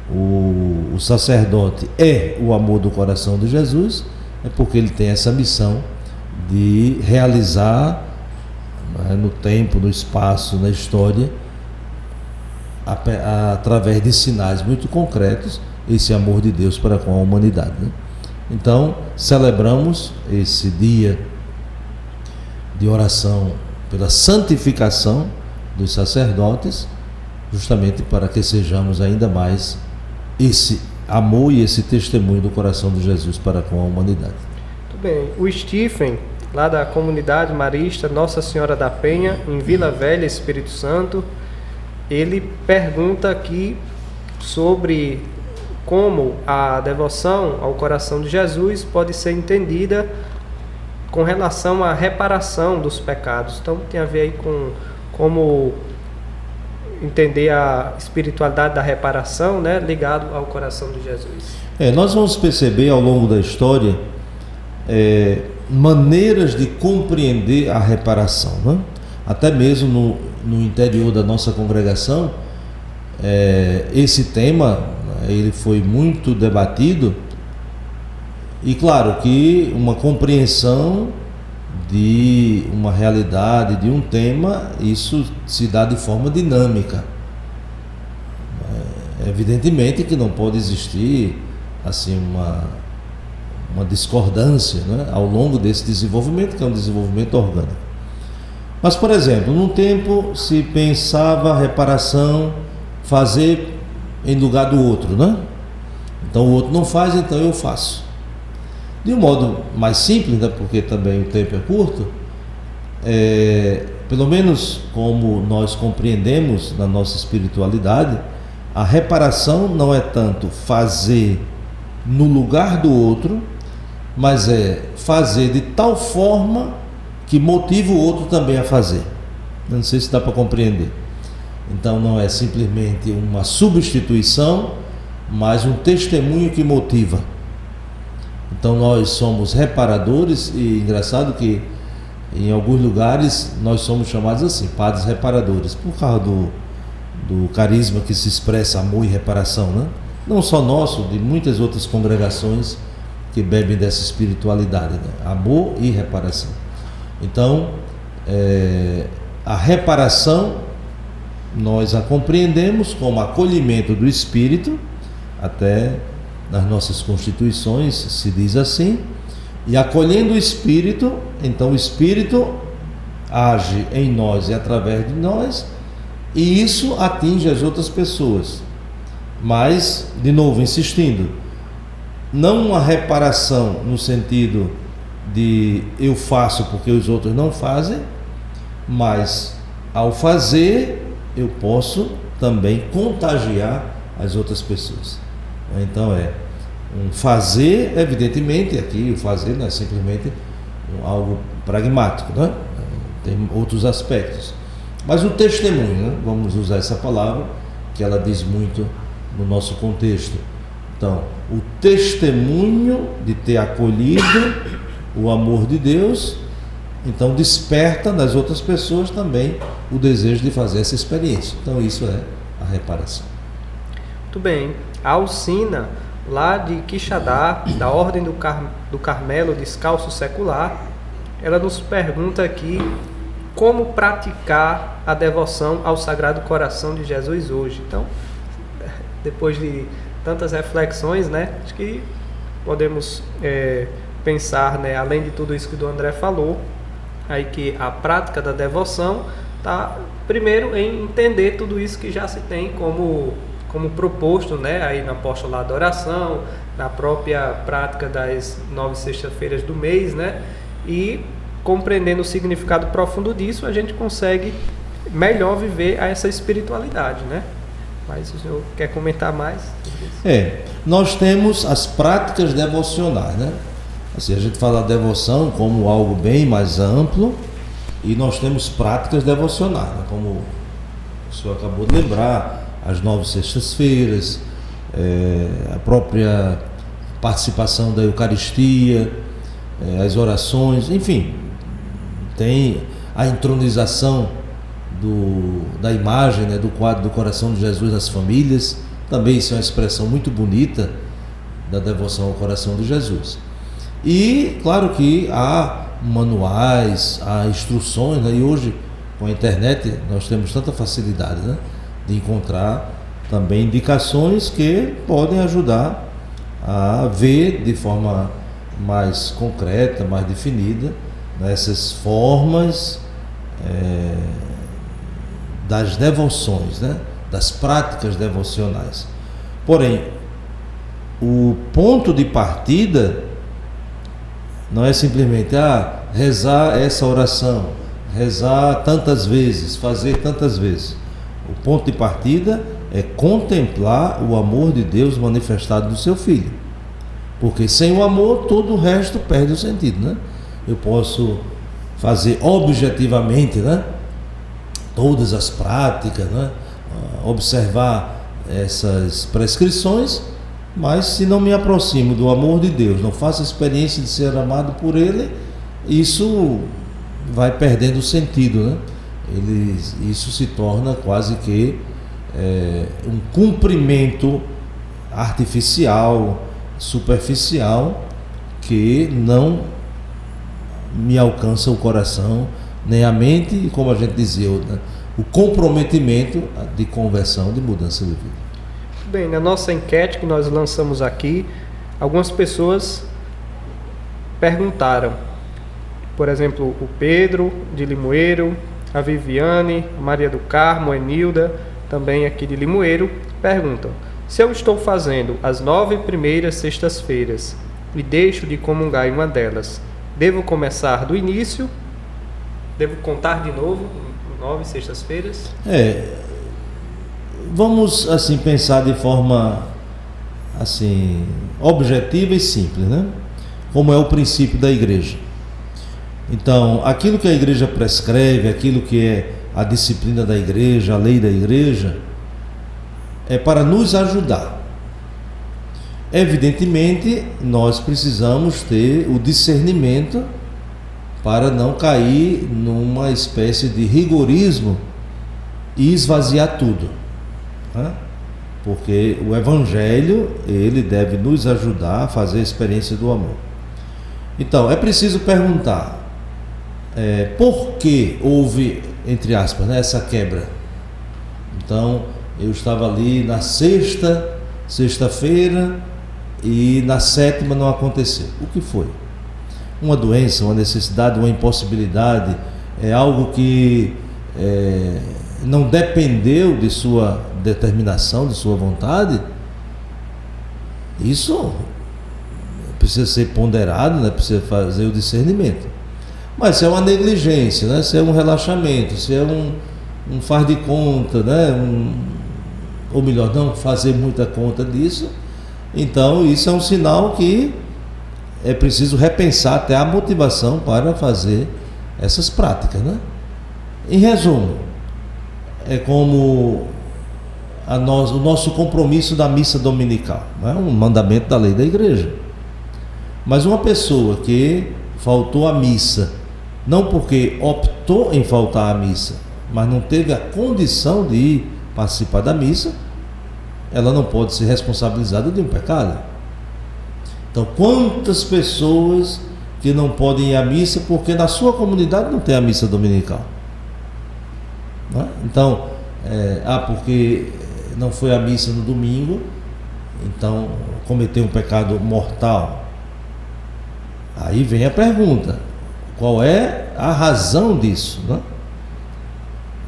o sacerdote é o amor do coração de Jesus, é porque ele tem essa missão de realizar, né, no tempo, no espaço, na história, através de sinais muito concretos, esse amor de Deus para com a humanidade, né? Então, celebramos esse dia de oração pela santificação dos sacerdotes, justamente para que sejamos ainda mais esse amor e esse testemunho do coração de Jesus para com a humanidade. Muito bem. O Stephen, lá da comunidade marista Nossa Senhora da Penha, em Vila Velha, Espírito Santo, ele pergunta aqui sobre como a devoção ao coração de Jesus pode ser entendida com relação à reparação dos pecados. Então tem a ver aí com como entender a espiritualidade da reparação, né, ligado ao coração de Jesus. Nós vamos perceber ao longo da história maneiras de compreender a reparação, né? Até mesmo no interior da nossa congregação, esse tema ele foi muito debatido, e claro que uma compreensão de uma realidade, de um tema, isso se dá de forma dinâmica. Evidentemente que não pode existir assim uma discordância, né, ao longo desse desenvolvimento, que é um desenvolvimento orgânico. Mas, por exemplo, num tempo se pensava a reparação fazer em lugar do outro, né? Então o outro não faz, então eu faço. De um modo mais simples, né, porque também o tempo é curto, pelo menos como nós compreendemos na nossa espiritualidade, a reparação não é tanto fazer no lugar do outro, mas é fazer de tal forma que motive o outro também a fazer. Eu não sei se dá para compreender. Então não é simplesmente uma substituição, mas um testemunho que motiva. Então nós somos reparadores, e engraçado que em alguns lugares nós somos chamados assim, padres reparadores, por causa do carisma que se expressa amor e reparação, né? Não só nosso, de muitas outras congregações que bebem dessa espiritualidade, né? Amor e reparação. Então a reparação nós a compreendemos como acolhimento do Espírito, até nas nossas constituições se diz assim, e acolhendo o Espírito, então o Espírito age em nós e através de nós, e isso atinge as outras pessoas. Mas, de novo, insistindo, não uma reparação no sentido de eu faço porque os outros não fazem, mas ao fazer eu posso também contagiar as outras pessoas. Então um fazer, evidentemente, aqui o fazer não é simplesmente algo pragmático, né? Tem outros aspectos. Mas o testemunho, né? Vamos usar essa palavra, que ela diz muito no nosso contexto. Então, o testemunho de ter acolhido o amor de Deus então desperta nas outras pessoas também o desejo de fazer essa experiência. Então isso é a reparação. Muito bem. A Alcina, lá de Quixadá, da Ordem do Carmelo Descalço Secular, ela nos pergunta aqui como praticar a devoção ao Sagrado Coração de Jesus hoje. Então, depois de tantas reflexões, né, acho que podemos pensar, né, além de tudo isso que o André falou, aí que a prática da devoção está primeiro em entender tudo isso que já se tem como proposto, né, aí na apostolado da oração, na própria prática das 9 sextas-feiras do mês, né, e compreendendo o significado profundo disso, a gente consegue melhor viver essa espiritualidade, né? Mas o senhor quer comentar mais? Nós temos as práticas devocionais, né? Assim, a gente fala devoção como algo bem mais amplo, e nós temos práticas devocionais, né? Como o senhor acabou de lembrar, as 9 sextas-feiras, a própria participação da Eucaristia, as orações, enfim, tem a entronização da imagem, né, do quadro do coração de Jesus nas famílias. Também isso é uma expressão muito bonita da devoção ao coração de Jesus. E claro que há manuais, há instruções, né, e hoje com a internet nós temos tanta facilidade, né, de encontrar também indicações que podem ajudar a ver de forma mais concreta, mais definida, nessas formas das devoções, né? Das práticas devocionais. Porém, o ponto de partida não é simplesmente rezar essa oração, rezar tantas vezes, fazer tantas vezes. O ponto de partida é contemplar o amor de Deus manifestado no seu Filho. Porque sem o amor, todo o resto perde o sentido, né? Eu posso fazer objetivamente, né, todas as práticas, né, observar essas prescrições, mas se não me aproximo do amor de Deus, não faço a experiência de ser amado por Ele, isso vai perdendo o sentido, né? Isso se torna quase que um cumprimento artificial, superficial, que não me alcança o coração, nem a mente, e como a gente dizia, né, o comprometimento de conversão, de mudança de vida. Bem, na nossa enquete que nós lançamos aqui, algumas pessoas perguntaram, por exemplo, o Pedro de Limoeiro, a Viviane, a Maria do Carmo, a Enilda, também aqui de Limoeiro, perguntam: se eu estou fazendo as 9 primeiras sextas-feiras e deixo de comungar em uma delas, devo começar do início? Devo contar de novo 9 sextas-feiras? Vamos assim pensar de forma assim objetiva e simples, né? Como é o princípio da igreja. Então, aquilo que a igreja prescreve, aquilo que é a disciplina da igreja, a lei da igreja, é para nos ajudar. Evidentemente, nós precisamos ter o discernimento para não cair numa espécie de rigorismo e esvaziar tudo, né? Porque o Evangelho, ele deve nos ajudar a fazer a experiência do amor. Então, é preciso perguntar, por que houve, entre aspas, né, essa quebra? Então, eu estava ali na sexta-feira, e na 7ª não aconteceu. O que foi? Uma doença, uma necessidade, uma impossibilidade, algo que não dependeu de sua determinação, de sua vontade? Isso precisa ser ponderado, né? Precisa fazer o discernimento. Mas se é uma negligência, né? Se é um relaxamento, se é um faz de conta, né? Ou melhor, não fazer muita conta disso, então isso é um sinal que é preciso repensar até a motivação para fazer essas práticas, né? Em resumo, é como o nosso compromisso da missa dominical, né? Um mandamento da lei da igreja. Mas uma pessoa que faltou à missa não porque optou em faltar à missa, mas não teve a condição de ir participar da missa, ela não pode ser responsabilizada de um pecado. Então, quantas pessoas que não podem ir à missa porque na sua comunidade não tem a missa dominical, não é? Então, porque não foi à missa no domingo, então cometeu um pecado mortal. Aí vem a pergunta: qual é a razão disso, né?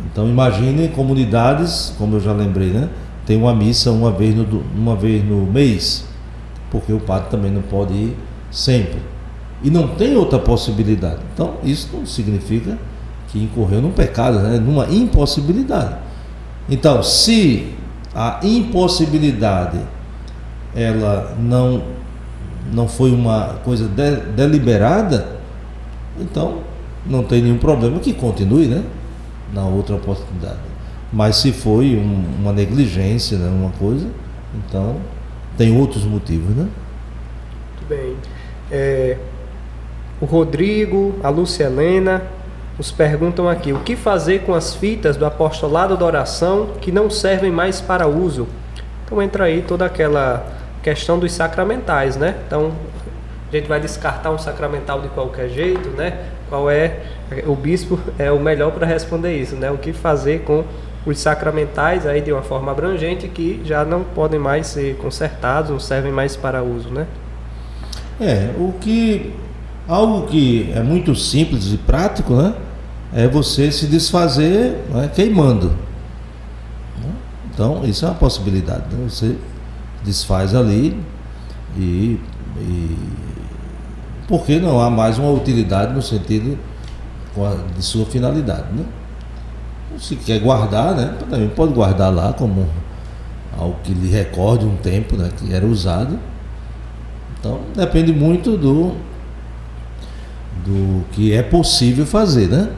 Então imagine comunidades, como eu já lembrei, né? Tem uma missa uma vez no mês, porque o padre também não pode ir sempre, e não tem outra possibilidade. Então isso não significa que incorreu num pecado, né? Numa impossibilidade. Então, se a impossibilidade ela não foi uma coisa deliberada, então não tem nenhum problema que continue, né, na outra oportunidade. Mas se foi uma negligência, né, uma coisa, então tem outros motivos, né? Muito bem. O Rodrigo, a Lúcia Helena nos perguntam aqui: o que fazer com as fitas do apostolado da oração que não servem mais para uso? Então entra aí toda aquela questão dos sacramentais, né? Então a gente vai descartar um sacramental de qualquer jeito, né? O bispo é o melhor para responder isso, né? O que fazer com os sacramentais aí de uma forma abrangente que já não podem mais ser consertados, não servem mais para uso, né? Algo que é muito simples e prático, né? É você se desfazer, né, queimando, né? Então isso é uma possibilidade, né? Você desfaz ali e porque não há mais uma utilidade no sentido de sua finalidade, né? Se quer guardar, né, também pode guardar lá como algo que lhe recorde um tempo, né, que era usado. Então depende muito do que é possível fazer, né?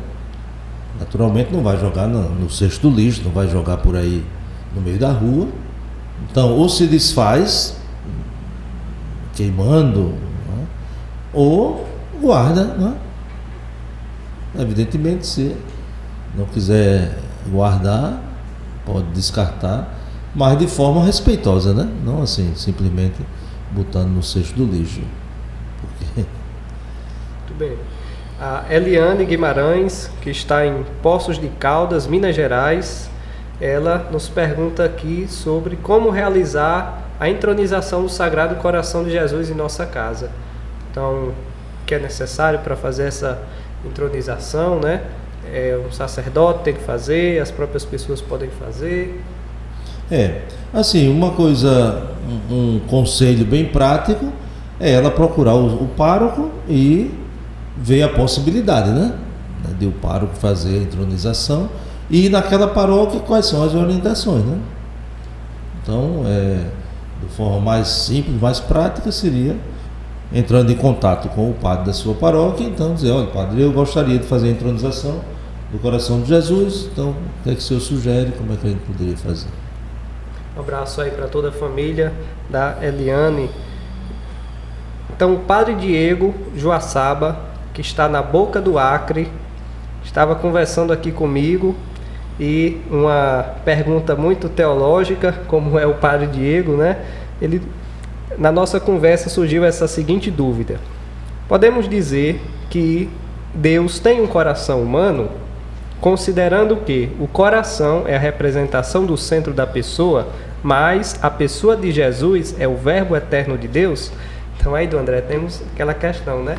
Naturalmente não vai jogar no cesto do lixo, não vai jogar por aí no meio da rua. Então ou se desfaz queimando, né, ou guarda, né? Evidentemente, se não quiser guardar, pode descartar, mas de forma respeitosa, né? Não assim, simplesmente botando no cesto do lixo. Porque... Muito bem. A Eliane Guimarães, que está em Poços de Caldas, Minas Gerais, ela nos pergunta aqui sobre como realizar a entronização do Sagrado Coração de Jesus em nossa casa. Então, o que é necessário para fazer essa entronização, né? Um sacerdote tem que fazer, as próprias pessoas podem fazer. Assim, uma coisa, um conselho bem prático é ela procurar o pároco e ver a possibilidade, né, de o pároco fazer a entronização e naquela paróquia quais são as orientações, né? Então, de forma mais simples, mais prática, seria entrando em contato com o padre da sua paróquia, então dizer: olha, padre, eu gostaria de fazer a entronização do coração de Jesus, então o que é que o senhor sugere, como é que a gente poderia fazer? Um abraço aí para toda a família da Eliane. Então, o padre Diego Joaçaba, que está na Boca do Acre, estava conversando aqui comigo, e uma pergunta muito teológica, como é o padre Diego, né? Na nossa conversa surgiu essa seguinte dúvida: podemos dizer que Deus tem um coração humano, considerando que o coração é a representação do centro da pessoa, mas a pessoa de Jesus é o Verbo eterno de Deus? Então aí, do André, temos aquela questão, né?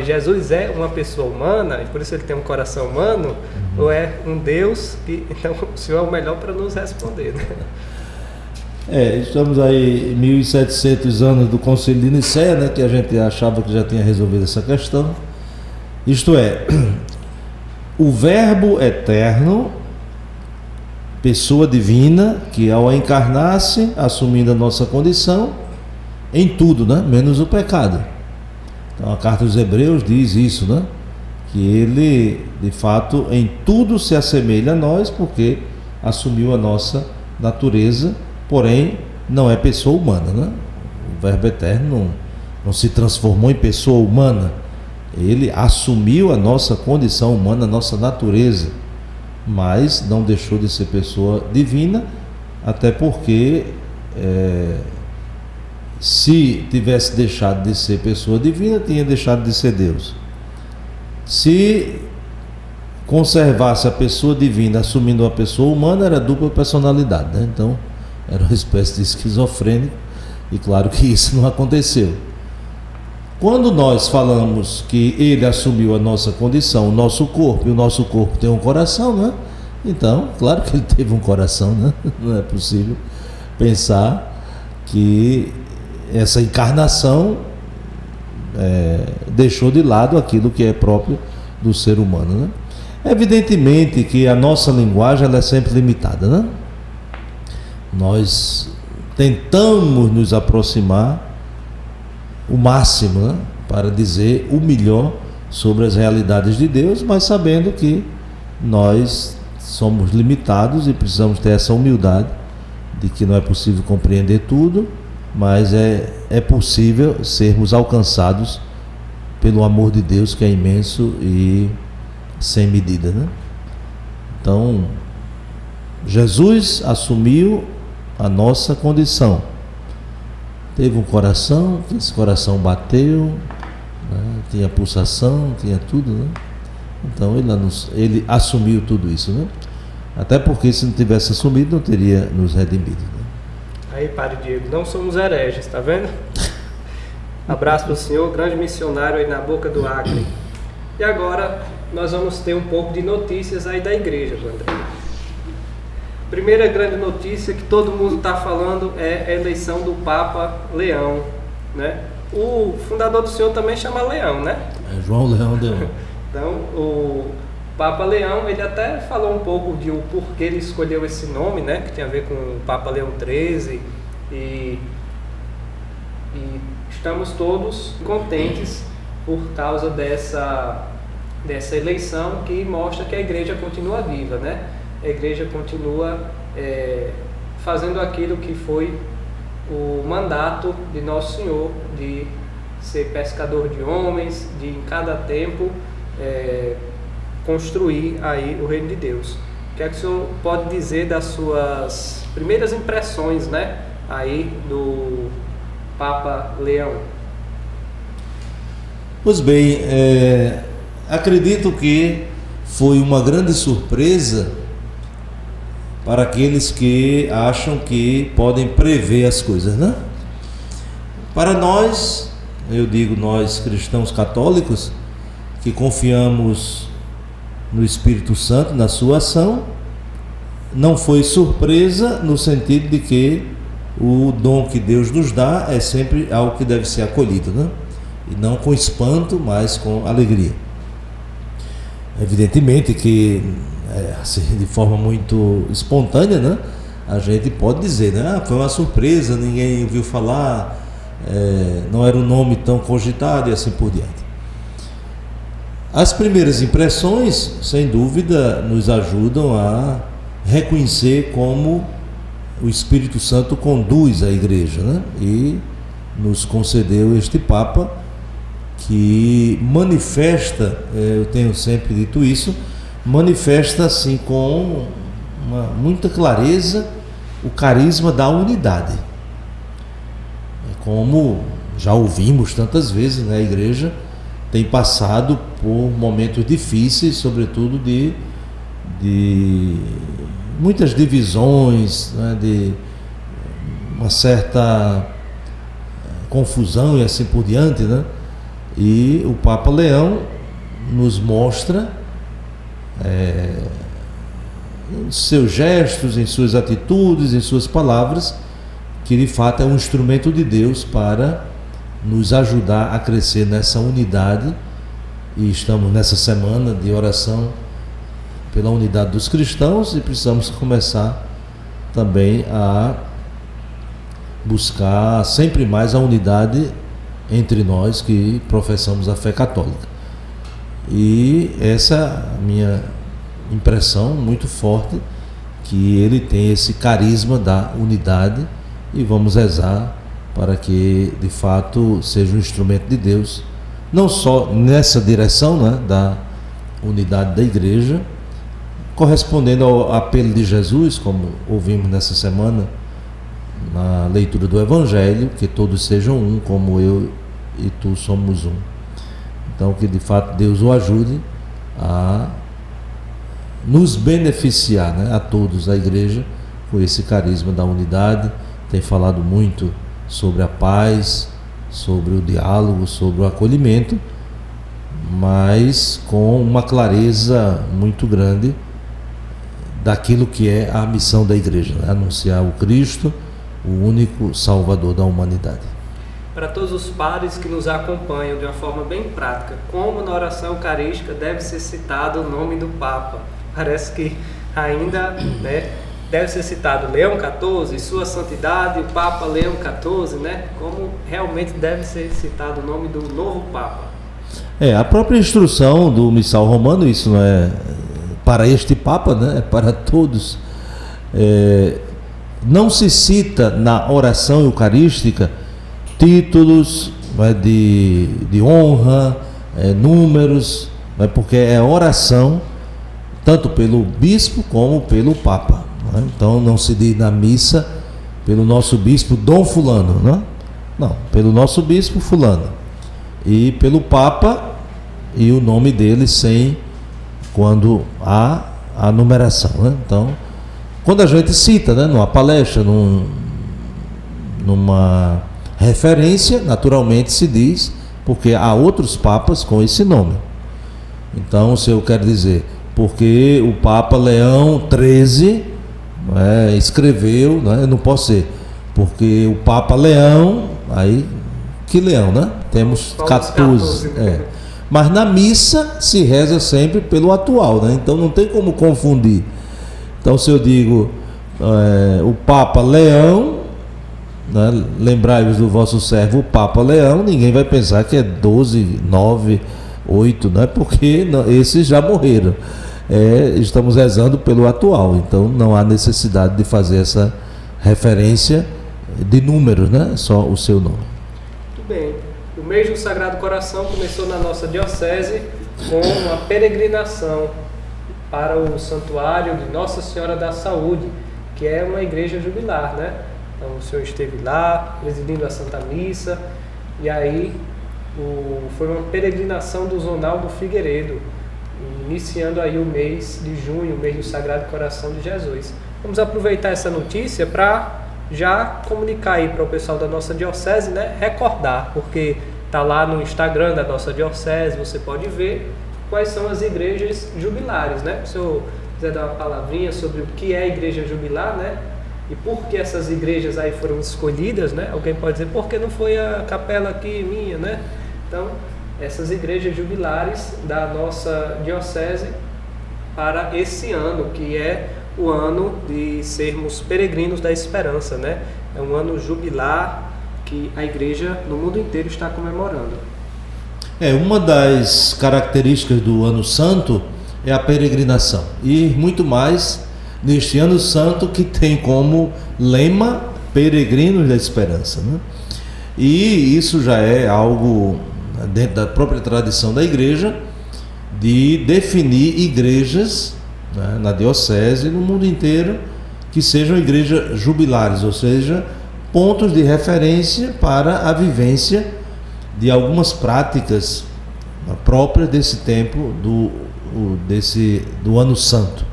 Jesus é uma pessoa humana, e por isso ele tem um coração humano, ou é um Deus? Então o senhor é o melhor para nos responder, né? Estamos aí 1700 anos do Concílio de Nicéia, né, que a gente achava que já tinha resolvido essa questão. Isto é, o Verbo eterno, pessoa divina, que ao encarnar-se, assumindo a nossa condição, em tudo, né, menos o pecado. Então a carta aos Hebreus diz isso, né, que ele, de fato, em tudo se assemelha a nós, porque assumiu a nossa natureza, porém não é pessoa humana, né? O Verbo eterno não se transformou em pessoa humana, Ele assumiu a nossa condição humana, a nossa natureza, mas não deixou de ser pessoa divina, até porque se tivesse deixado de ser pessoa divina, tinha deixado de ser Deus. Se conservasse a pessoa divina assumindo uma pessoa humana, era dupla personalidade, né? Então era uma espécie de esquizofrênico, e claro que isso não aconteceu. Quando nós falamos que ele assumiu a nossa condição, o nosso corpo, e o nosso corpo tem um coração, né? Então, claro que ele teve um coração, né? Não é possível pensar que essa encarnação deixou de lado aquilo que é próprio do ser humano, né? Evidentemente que a nossa linguagem ela é sempre limitada, né? Nós tentamos nos aproximar o máximo, né, para dizer o melhor sobre as realidades de Deus, mas sabendo que nós somos limitados e precisamos ter essa humildade de que não é possível compreender tudo, mas é possível sermos alcançados pelo amor de Deus, que é imenso e sem medida, né? Então, Jesus assumiu a nossa condição. Teve um coração, que esse coração bateu, né? Tinha pulsação, tinha tudo, né? Então ele assumiu tudo isso, né? Até porque se não tivesse assumido, não teria nos redimido, né? Aí, Padre Diego, não somos hereges, tá vendo? Abraço para o senhor, grande missionário aí na boca do Acre. E agora nós vamos ter um pouco de notícias aí da igreja, André. Primeira grande notícia que todo mundo está falando é a eleição do Papa Leão, né? O fundador do senhor também chama Leão, né? É João Leão de Leão. Então, o Papa Leão, ele até falou um pouco de o porquê ele escolheu esse nome, né? Que tem a ver com o Papa Leão XIII e estamos todos contentes por causa dessa eleição que mostra que a igreja continua viva, né? A igreja continua fazendo aquilo que foi o mandato de Nosso Senhor, de ser pescador de homens, de em cada tempo construir aí o reino de Deus. O que é que o senhor pode dizer das suas primeiras impressões, né, aí do Papa Leão? Pois bem, acredito que foi uma grande surpresa para aqueles que acham que podem prever as coisas, né? Para nós, eu digo nós cristãos católicos, que confiamos no Espírito Santo, na sua ação, não foi surpresa no sentido de que o dom que Deus nos dá é sempre algo que deve ser acolhido, né? E não com espanto, mas com alegria. Evidentemente que assim, de forma muito espontânea, né? A gente pode dizer, né? Foi uma surpresa, ninguém ouviu falar, não era um nome tão cogitado e assim por diante. As primeiras impressões, sem dúvida, nos ajudam a reconhecer como o Espírito Santo conduz a igreja, né? E nos concedeu este Papa que manifesta, eu tenho sempre dito isso, manifesta assim com muita clareza o carisma da unidade. Como já ouvimos tantas vezes, né, a igreja tem passado por momentos difíceis, sobretudo de muitas divisões, né, de uma certa confusão e assim por diante, né? E o Papa Leão nos mostra em seus gestos, em suas atitudes, em suas palavras, que de fato é um instrumento de Deus para nos ajudar a crescer nessa unidade. E estamos nessa semana de oração pela unidade dos cristãos e precisamos começar também a buscar sempre mais a unidade entre nós que professamos a fé católica. E essa é a minha impressão muito forte, que ele tem esse carisma da unidade, e vamos rezar para que de fato seja um instrumento de Deus não só nessa direção, né, da unidade da igreja, correspondendo ao apelo de Jesus, como ouvimos nessa semana na leitura do Evangelho, que todos sejam um, como eu e tu somos um. Então, que de fato Deus o ajude a nos beneficiar, né, a todos, a igreja, com esse carisma da unidade. Tem falado muito sobre a paz, sobre o diálogo, sobre o acolhimento, mas com uma clareza muito grande daquilo que é a missão da igreja, né? Anunciar o Cristo, o único Salvador da humanidade. Para todos os padres que nos acompanham de uma forma bem prática, como na oração eucarística deve ser citado o nome do Papa? Parece que ainda, né, deve ser citado Leão XIV, Sua Santidade, o Papa Leão XIV, né? Como realmente deve ser citado o nome do novo Papa? A própria instrução do Missal Romano, isso não é para este Papa, né? É para todos. Não se cita na oração eucarística títulos, né, de honra, números, né, porque é oração tanto pelo bispo como pelo Papa. Né? Então não se diz na missa pelo nosso bispo Dom Fulano, né? Não, pelo nosso bispo Fulano, e pelo Papa e o nome dele sem, quando há a numeração, né? Então, quando a gente cita, né, numa palestra, numa referência, naturalmente se diz, porque há outros papas com esse nome. Então, se eu quero dizer, porque o Papa Leão XIII, né, escreveu, né, eu não posso ser, porque o Papa Leão, aí, que Leão, né? Temos 14. Mas na missa se reza sempre pelo atual, né? Então não tem como confundir. Então, se eu digo o Papa Leão, né, lembrai-vos do vosso servo o Papa Leão, ninguém vai pensar que é 12, 9, 8, né? Porque esses já morreram. Estamos rezando pelo atual, então não há necessidade de fazer essa referência de números, né? Só o seu nome. Muito bem. O mês do Sagrado Coração começou na nossa diocese com uma peregrinação para o Santuário de Nossa Senhora da Saúde, que é uma igreja jubilar, né? Então o senhor esteve lá, presidindo a Santa Missa, e aí foi uma peregrinação do Zonal do Figueiredo, iniciando aí o mês de junho, o mês do Sagrado Coração de Jesus. Vamos aproveitar essa notícia para já comunicar aí para o pessoal da nossa diocese, né? Recordar, porque está lá no Instagram da nossa diocese, você pode ver quais são as igrejas jubilares, né? Se eu quiser dar uma palavrinha sobre o que é a igreja jubilar, né? E por que essas igrejas aí foram escolhidas, né? Alguém pode dizer, por que não foi a capela aqui minha, né? Então, essas igrejas jubilares da nossa diocese para esse ano, que é o ano de sermos peregrinos da esperança, né? É um ano jubilar que a igreja no mundo inteiro está comemorando. Uma das características do ano santo é a peregrinação, e muito mais neste ano santo que tem como lema peregrinos da esperança, né? E isso já é algo dentro da própria tradição da igreja, de definir igrejas, né, na diocese e no mundo inteiro, que sejam igrejas jubilares, ou seja, pontos de referência para a vivência de algumas práticas próprias desse tempo do ano santo.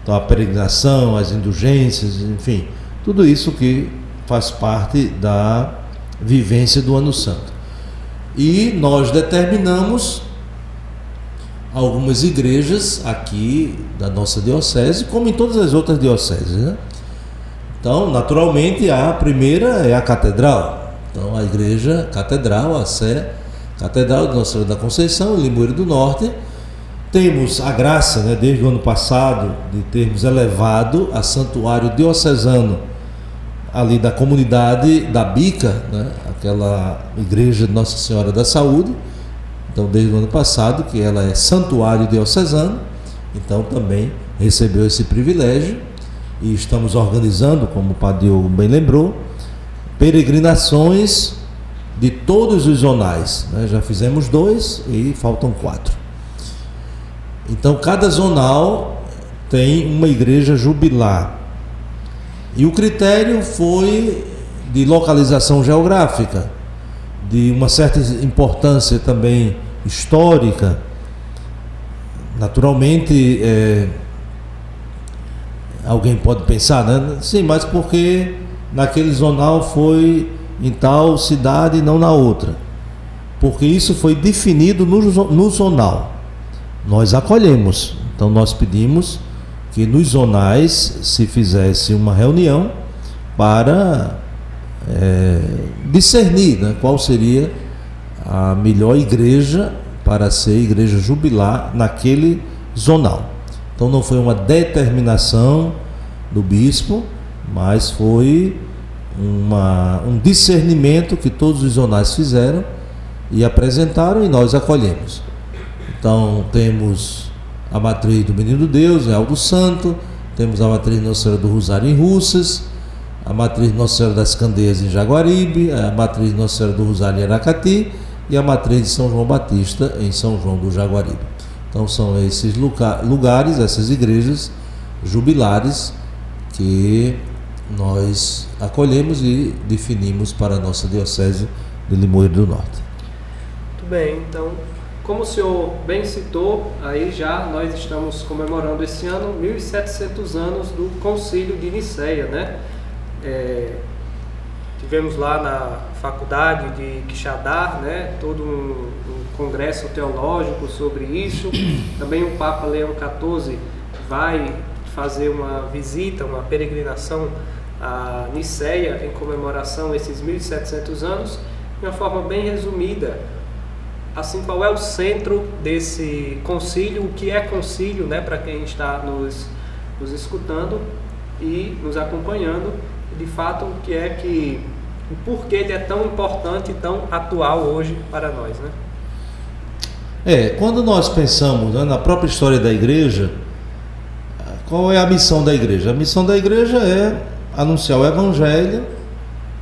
Então a peregrinação, as indulgências, enfim, tudo isso que faz parte da vivência do ano santo. E nós determinamos algumas igrejas aqui da nossa diocese, como em todas as outras dioceses, né? Então, naturalmente, a primeira é a catedral. Então, a igreja catedral, a Sé Catedral de Nossa Senhora da Conceição, em Limoeiro do Norte. Temos a graça, né, desde o ano passado, de termos elevado a santuário diocesano ali da comunidade da Bica, né, aquela igreja de Nossa Senhora da Saúde. Então, desde o ano passado, que ela é santuário diocesano, então também recebeu esse privilégio, e estamos organizando, como o Padre Diogo bem lembrou, peregrinações de todos os zonais, né? Já fizemos 2 e faltam 4. Então cada zonal tem uma igreja jubilar. E o critério foi de localização geográfica, de uma certa importância também histórica. Naturalmente, alguém pode pensar, né? Sim, mas porque naquele zonal foi em tal cidade e não na outra? Porque isso foi definido no zonal. Nós acolhemos. Então nós pedimos que nos zonais se fizesse uma reunião para discernir, né, qual seria a melhor igreja para ser igreja jubilar naquele zonal. Então não foi uma determinação do bispo, mas foi um discernimento que todos os zonais fizeram e apresentaram, e nós acolhemos. Então temos a matriz do Menino Deus em Alto Santo, temos a matriz Nossa Senhora do Rosário em Russas, a matriz Nossa Senhora das Candeias em Jaguaribe, a matriz Nossa Senhora do Rosário em Aracati e a matriz de São João Batista em São João do Jaguaribe. Então são esses lugares, essas igrejas jubilares que nós acolhemos e definimos para a nossa diocese de Limoeiro do Norte. Muito bem, então, como o senhor bem citou, aí já nós estamos comemorando esse ano 1700 anos do Concílio de Nicéia, né? Tivemos lá na faculdade de Quixadá, né, todo um congresso teológico sobre isso. Também o Papa Leão XIV vai fazer uma visita, uma peregrinação a Nicéia em comemoração a esses 1700 anos, de uma forma bem resumida. Assim, qual é o centro desse concílio, o que é concílio, né, para quem está nos escutando e nos acompanhando, de fato, o porquê ele é tão importante e tão atual hoje para nós, né? Quando nós pensamos, né, na própria história da igreja, qual é a missão da igreja? A missão da igreja é anunciar o evangelho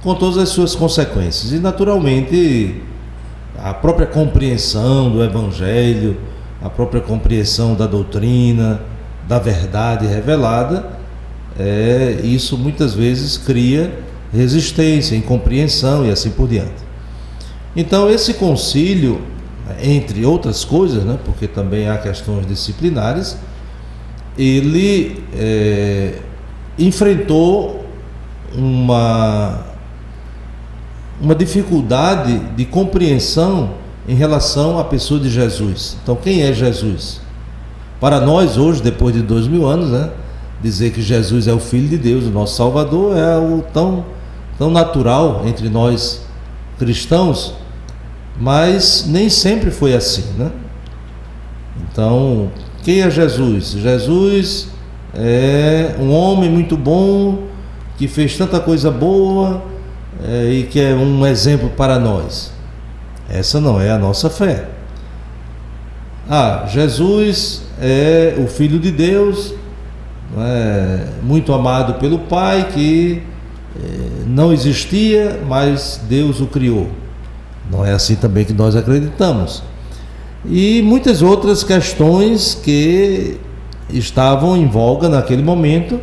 com todas as suas consequências. E naturalmente a própria compreensão do evangelho, a própria compreensão da doutrina, da verdade revelada, isso muitas vezes cria resistência, incompreensão e assim por diante. Então esse concílio, entre outras coisas, né, porque também há questões disciplinares, ele enfrentou uma dificuldade de compreensão em relação à pessoa de Jesus. Então, quem é Jesus? Para nós hoje, depois de 2000 anos, né, dizer que Jesus é o Filho de Deus, o nosso Salvador, é algo tão natural entre nós cristãos, mas nem sempre foi assim, né? Então, quem é Jesus? Jesus é um homem muito bom, que fez tanta coisa boa, e que é um exemplo para nós. Essa não é a nossa fé. Jesus é o Filho de Deus, muito amado pelo Pai, que não existia, mas Deus o criou. Não é assim também que nós acreditamos. E muitas outras questões que estavam em voga naquele momento,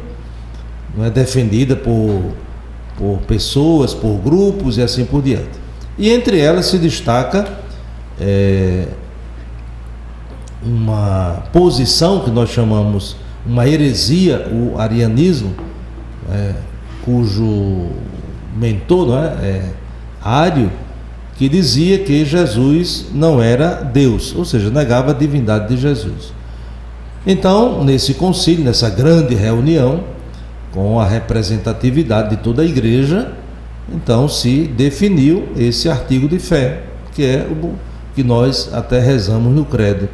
defendida por pessoas, por grupos e assim por diante. E entre elas se destaca uma posição que nós chamamos uma heresia, o arianismo, cujo mentor Ário, que dizia que Jesus não era Deus, ou seja, negava a divindade de Jesus. Então, nesse concílio, nessa grande reunião, com a representatividade de toda a igreja, então se definiu esse artigo de fé, que é o que nós até rezamos no credo,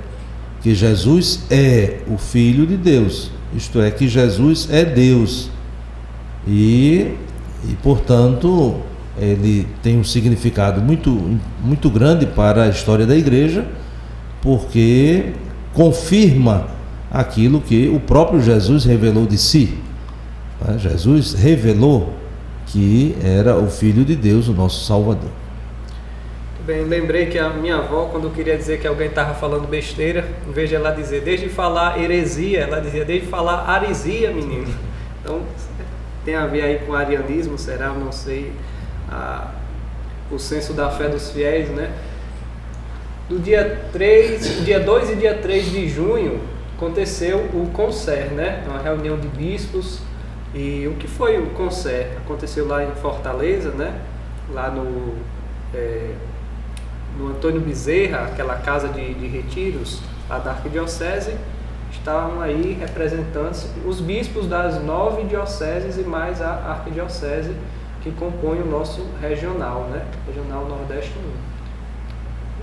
que Jesus é o Filho de Deus, isto é, que Jesus é Deus, e portanto ele tem um significado muito grande para a história da igreja, porque confirma aquilo que o próprio Jesus revelou de si. Jesus revelou que era o Filho de Deus, o nosso Salvador. Bem, lembrei que a minha avó, quando queria dizer que alguém estava falando besteira, em vez de ela dizer desde falar heresia, ela dizia desde falar aresia, menino. Então, tem a ver aí com arianismo, será? Não sei. O senso da fé dos fiéis, né? Do dia 2 e dia 3 de junho, aconteceu o Concer, né? Uma reunião de bispos. E o que foi o Concer? Aconteceu lá em Fortaleza, né? Lá no Antônio Bezerra, aquela casa de retiros lá da Arquidiocese. Estavam aí representantes, os bispos das 9 dioceses e mais a Arquidiocese que compõe o nosso regional, né? Regional Nordeste 1.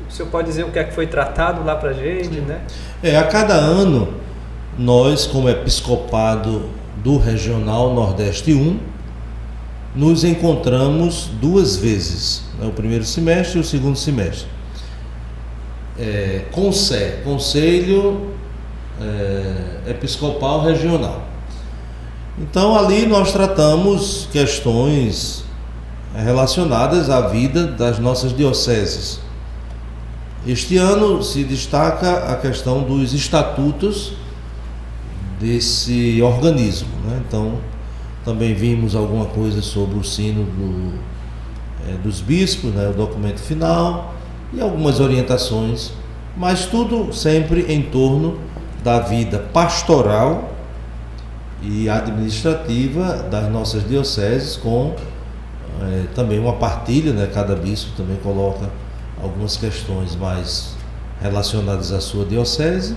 O senhor pode dizer o que é que foi tratado lá pra gente, né? A cada ano, nós, como episcopado do Regional Nordeste 1, nos encontramos 2 vezes, né? O primeiro semestre e o segundo semestre. Conselho Episcopal Regional. Então ali nós tratamos questões relacionadas à vida das nossas dioceses. Este ano se destaca a questão dos estatutos desse organismo, né? Então também vimos alguma coisa sobre o sino dos bispos, né? O documento final e algumas orientações, mas tudo sempre em torno da vida pastoral e administrativa das nossas dioceses, com também uma partilha, né? Cada bispo também coloca algumas questões mais relacionadas à sua diocese.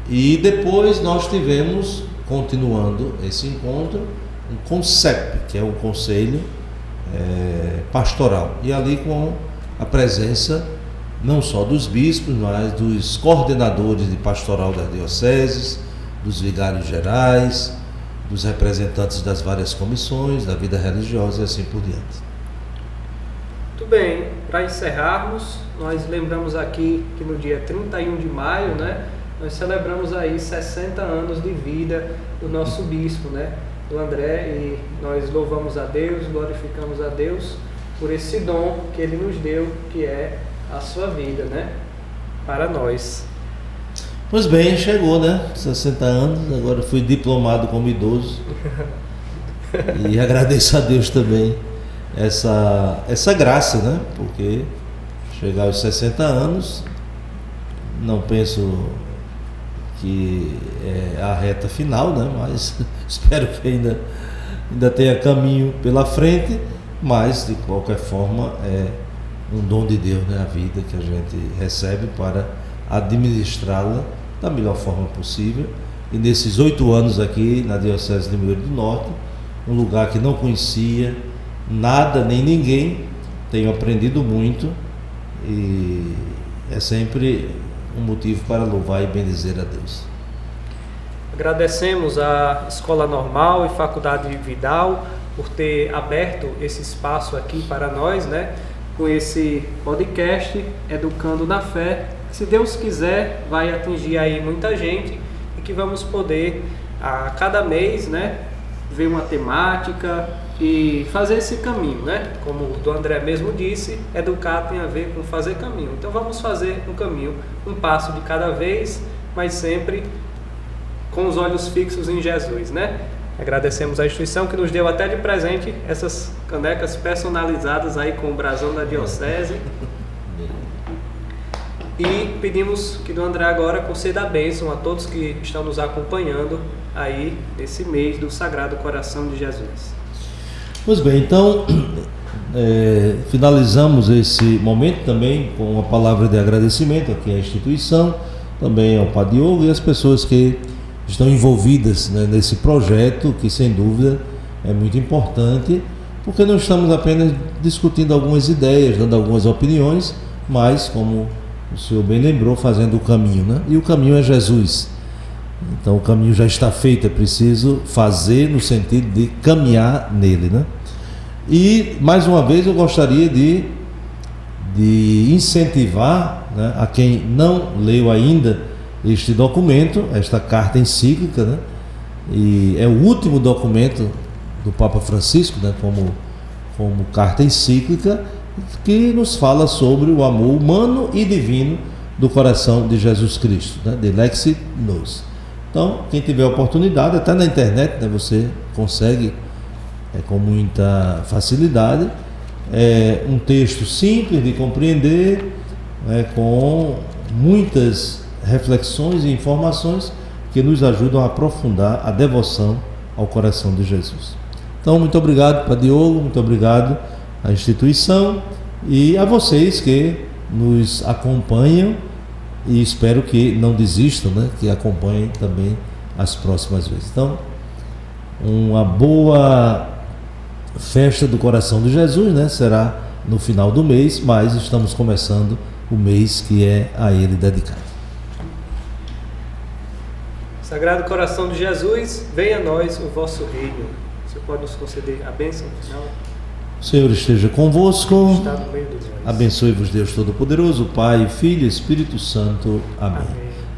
E depois nós tivemos, continuando esse encontro, um CONCEP, que é o Conselho Pastoral, e ali com a presença não só dos bispos, mas dos coordenadores de pastoral das dioceses, dos vigários gerais, dos representantes das várias comissões, da vida religiosa e assim por diante. Muito bem, para encerrarmos, nós lembramos aqui que no dia 31 de maio, né, nós celebramos aí 60 anos de vida do nosso bispo, né, do André, e nós louvamos a Deus, glorificamos a Deus por esse dom que ele nos deu, que é a sua vida, né, para nós. Pois bem, chegou, né? 60 anos, agora fui diplomado como idoso. E agradeço a Deus também essa graça, né? Porque chegar aos 60 anos, não penso que é a reta final, né? Mas espero que ainda tenha caminho pela frente, mas de qualquer forma é um dom de Deus, né? A vida que a gente recebe para administrá-la da melhor forma possível. E nesses 8 anos aqui na Diocese de Limoeiro do Norte, um lugar que não conhecia nada nem ninguém, tenho aprendido muito e é sempre um motivo para louvar e bendizer a Deus. Agradecemos à Escola Normal e Faculdade Vidal por ter aberto esse espaço aqui para nós, né? Com esse podcast Educando na Fé, que, se Deus quiser, vai atingir aí muita gente e que vamos poder a cada mês, né, ver uma temática e fazer esse caminho, né? Como o do André mesmo disse, educar tem a ver com fazer caminho. Então vamos fazer um caminho, um passo de cada vez, mas sempre com os olhos fixos em Jesus, né? Agradecemos à instituição que nos deu até de presente essas canecas personalizadas aí com o brasão da Diocese. E pedimos que do André agora conceda a bênção a todos que estão nos acompanhando aí nesse mês do Sagrado Coração de Jesus. Pois bem, então finalizamos esse momento também com uma palavra de agradecimento aqui à instituição, também ao Padre Diogo e às pessoas que estão envolvidas, né, nesse projeto, que sem dúvida é muito importante, porque não estamos apenas discutindo algumas ideias, dando algumas opiniões, mas, como o senhor bem lembrou, fazendo o caminho, né? E o caminho é Jesus. Então o caminho já está feito, é preciso fazer no sentido de caminhar nele, né? E mais uma vez eu gostaria de incentivar, né, a quem não leu ainda este documento, esta carta encíclica, né? E é o último documento do Papa Francisco, né, como carta encíclica, que nos fala sobre o amor humano e divino do coração de Jesus Cristo, né? Delexit Nos. Então, quem tiver oportunidade, até na internet, né, você consegue com muita facilidade. É um texto simples de compreender, com muitas reflexões e informações que nos ajudam a aprofundar a devoção ao coração de Jesus. Então, muito obrigado para Diogo, muito obrigado à instituição e a vocês que nos acompanham, e espero que não desistam, né? Que acompanhem também as próximas vezes. Então, uma boa festa do coração de Jesus, né? Será no final do mês, mas estamos começando o mês que é a Ele dedicado. Sagrado Coração de Jesus, venha a nós o vosso reino. Você pode nos conceder a bênção no final? O Senhor esteja convosco. Está no meio dos nós. Abençoe-vos Deus Todo-Poderoso, Pai, Filho e Espírito Santo. Amém.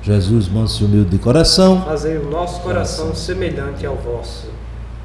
Jesus, manso e humilde de coração, Fazei o nosso coração semelhante ao vosso.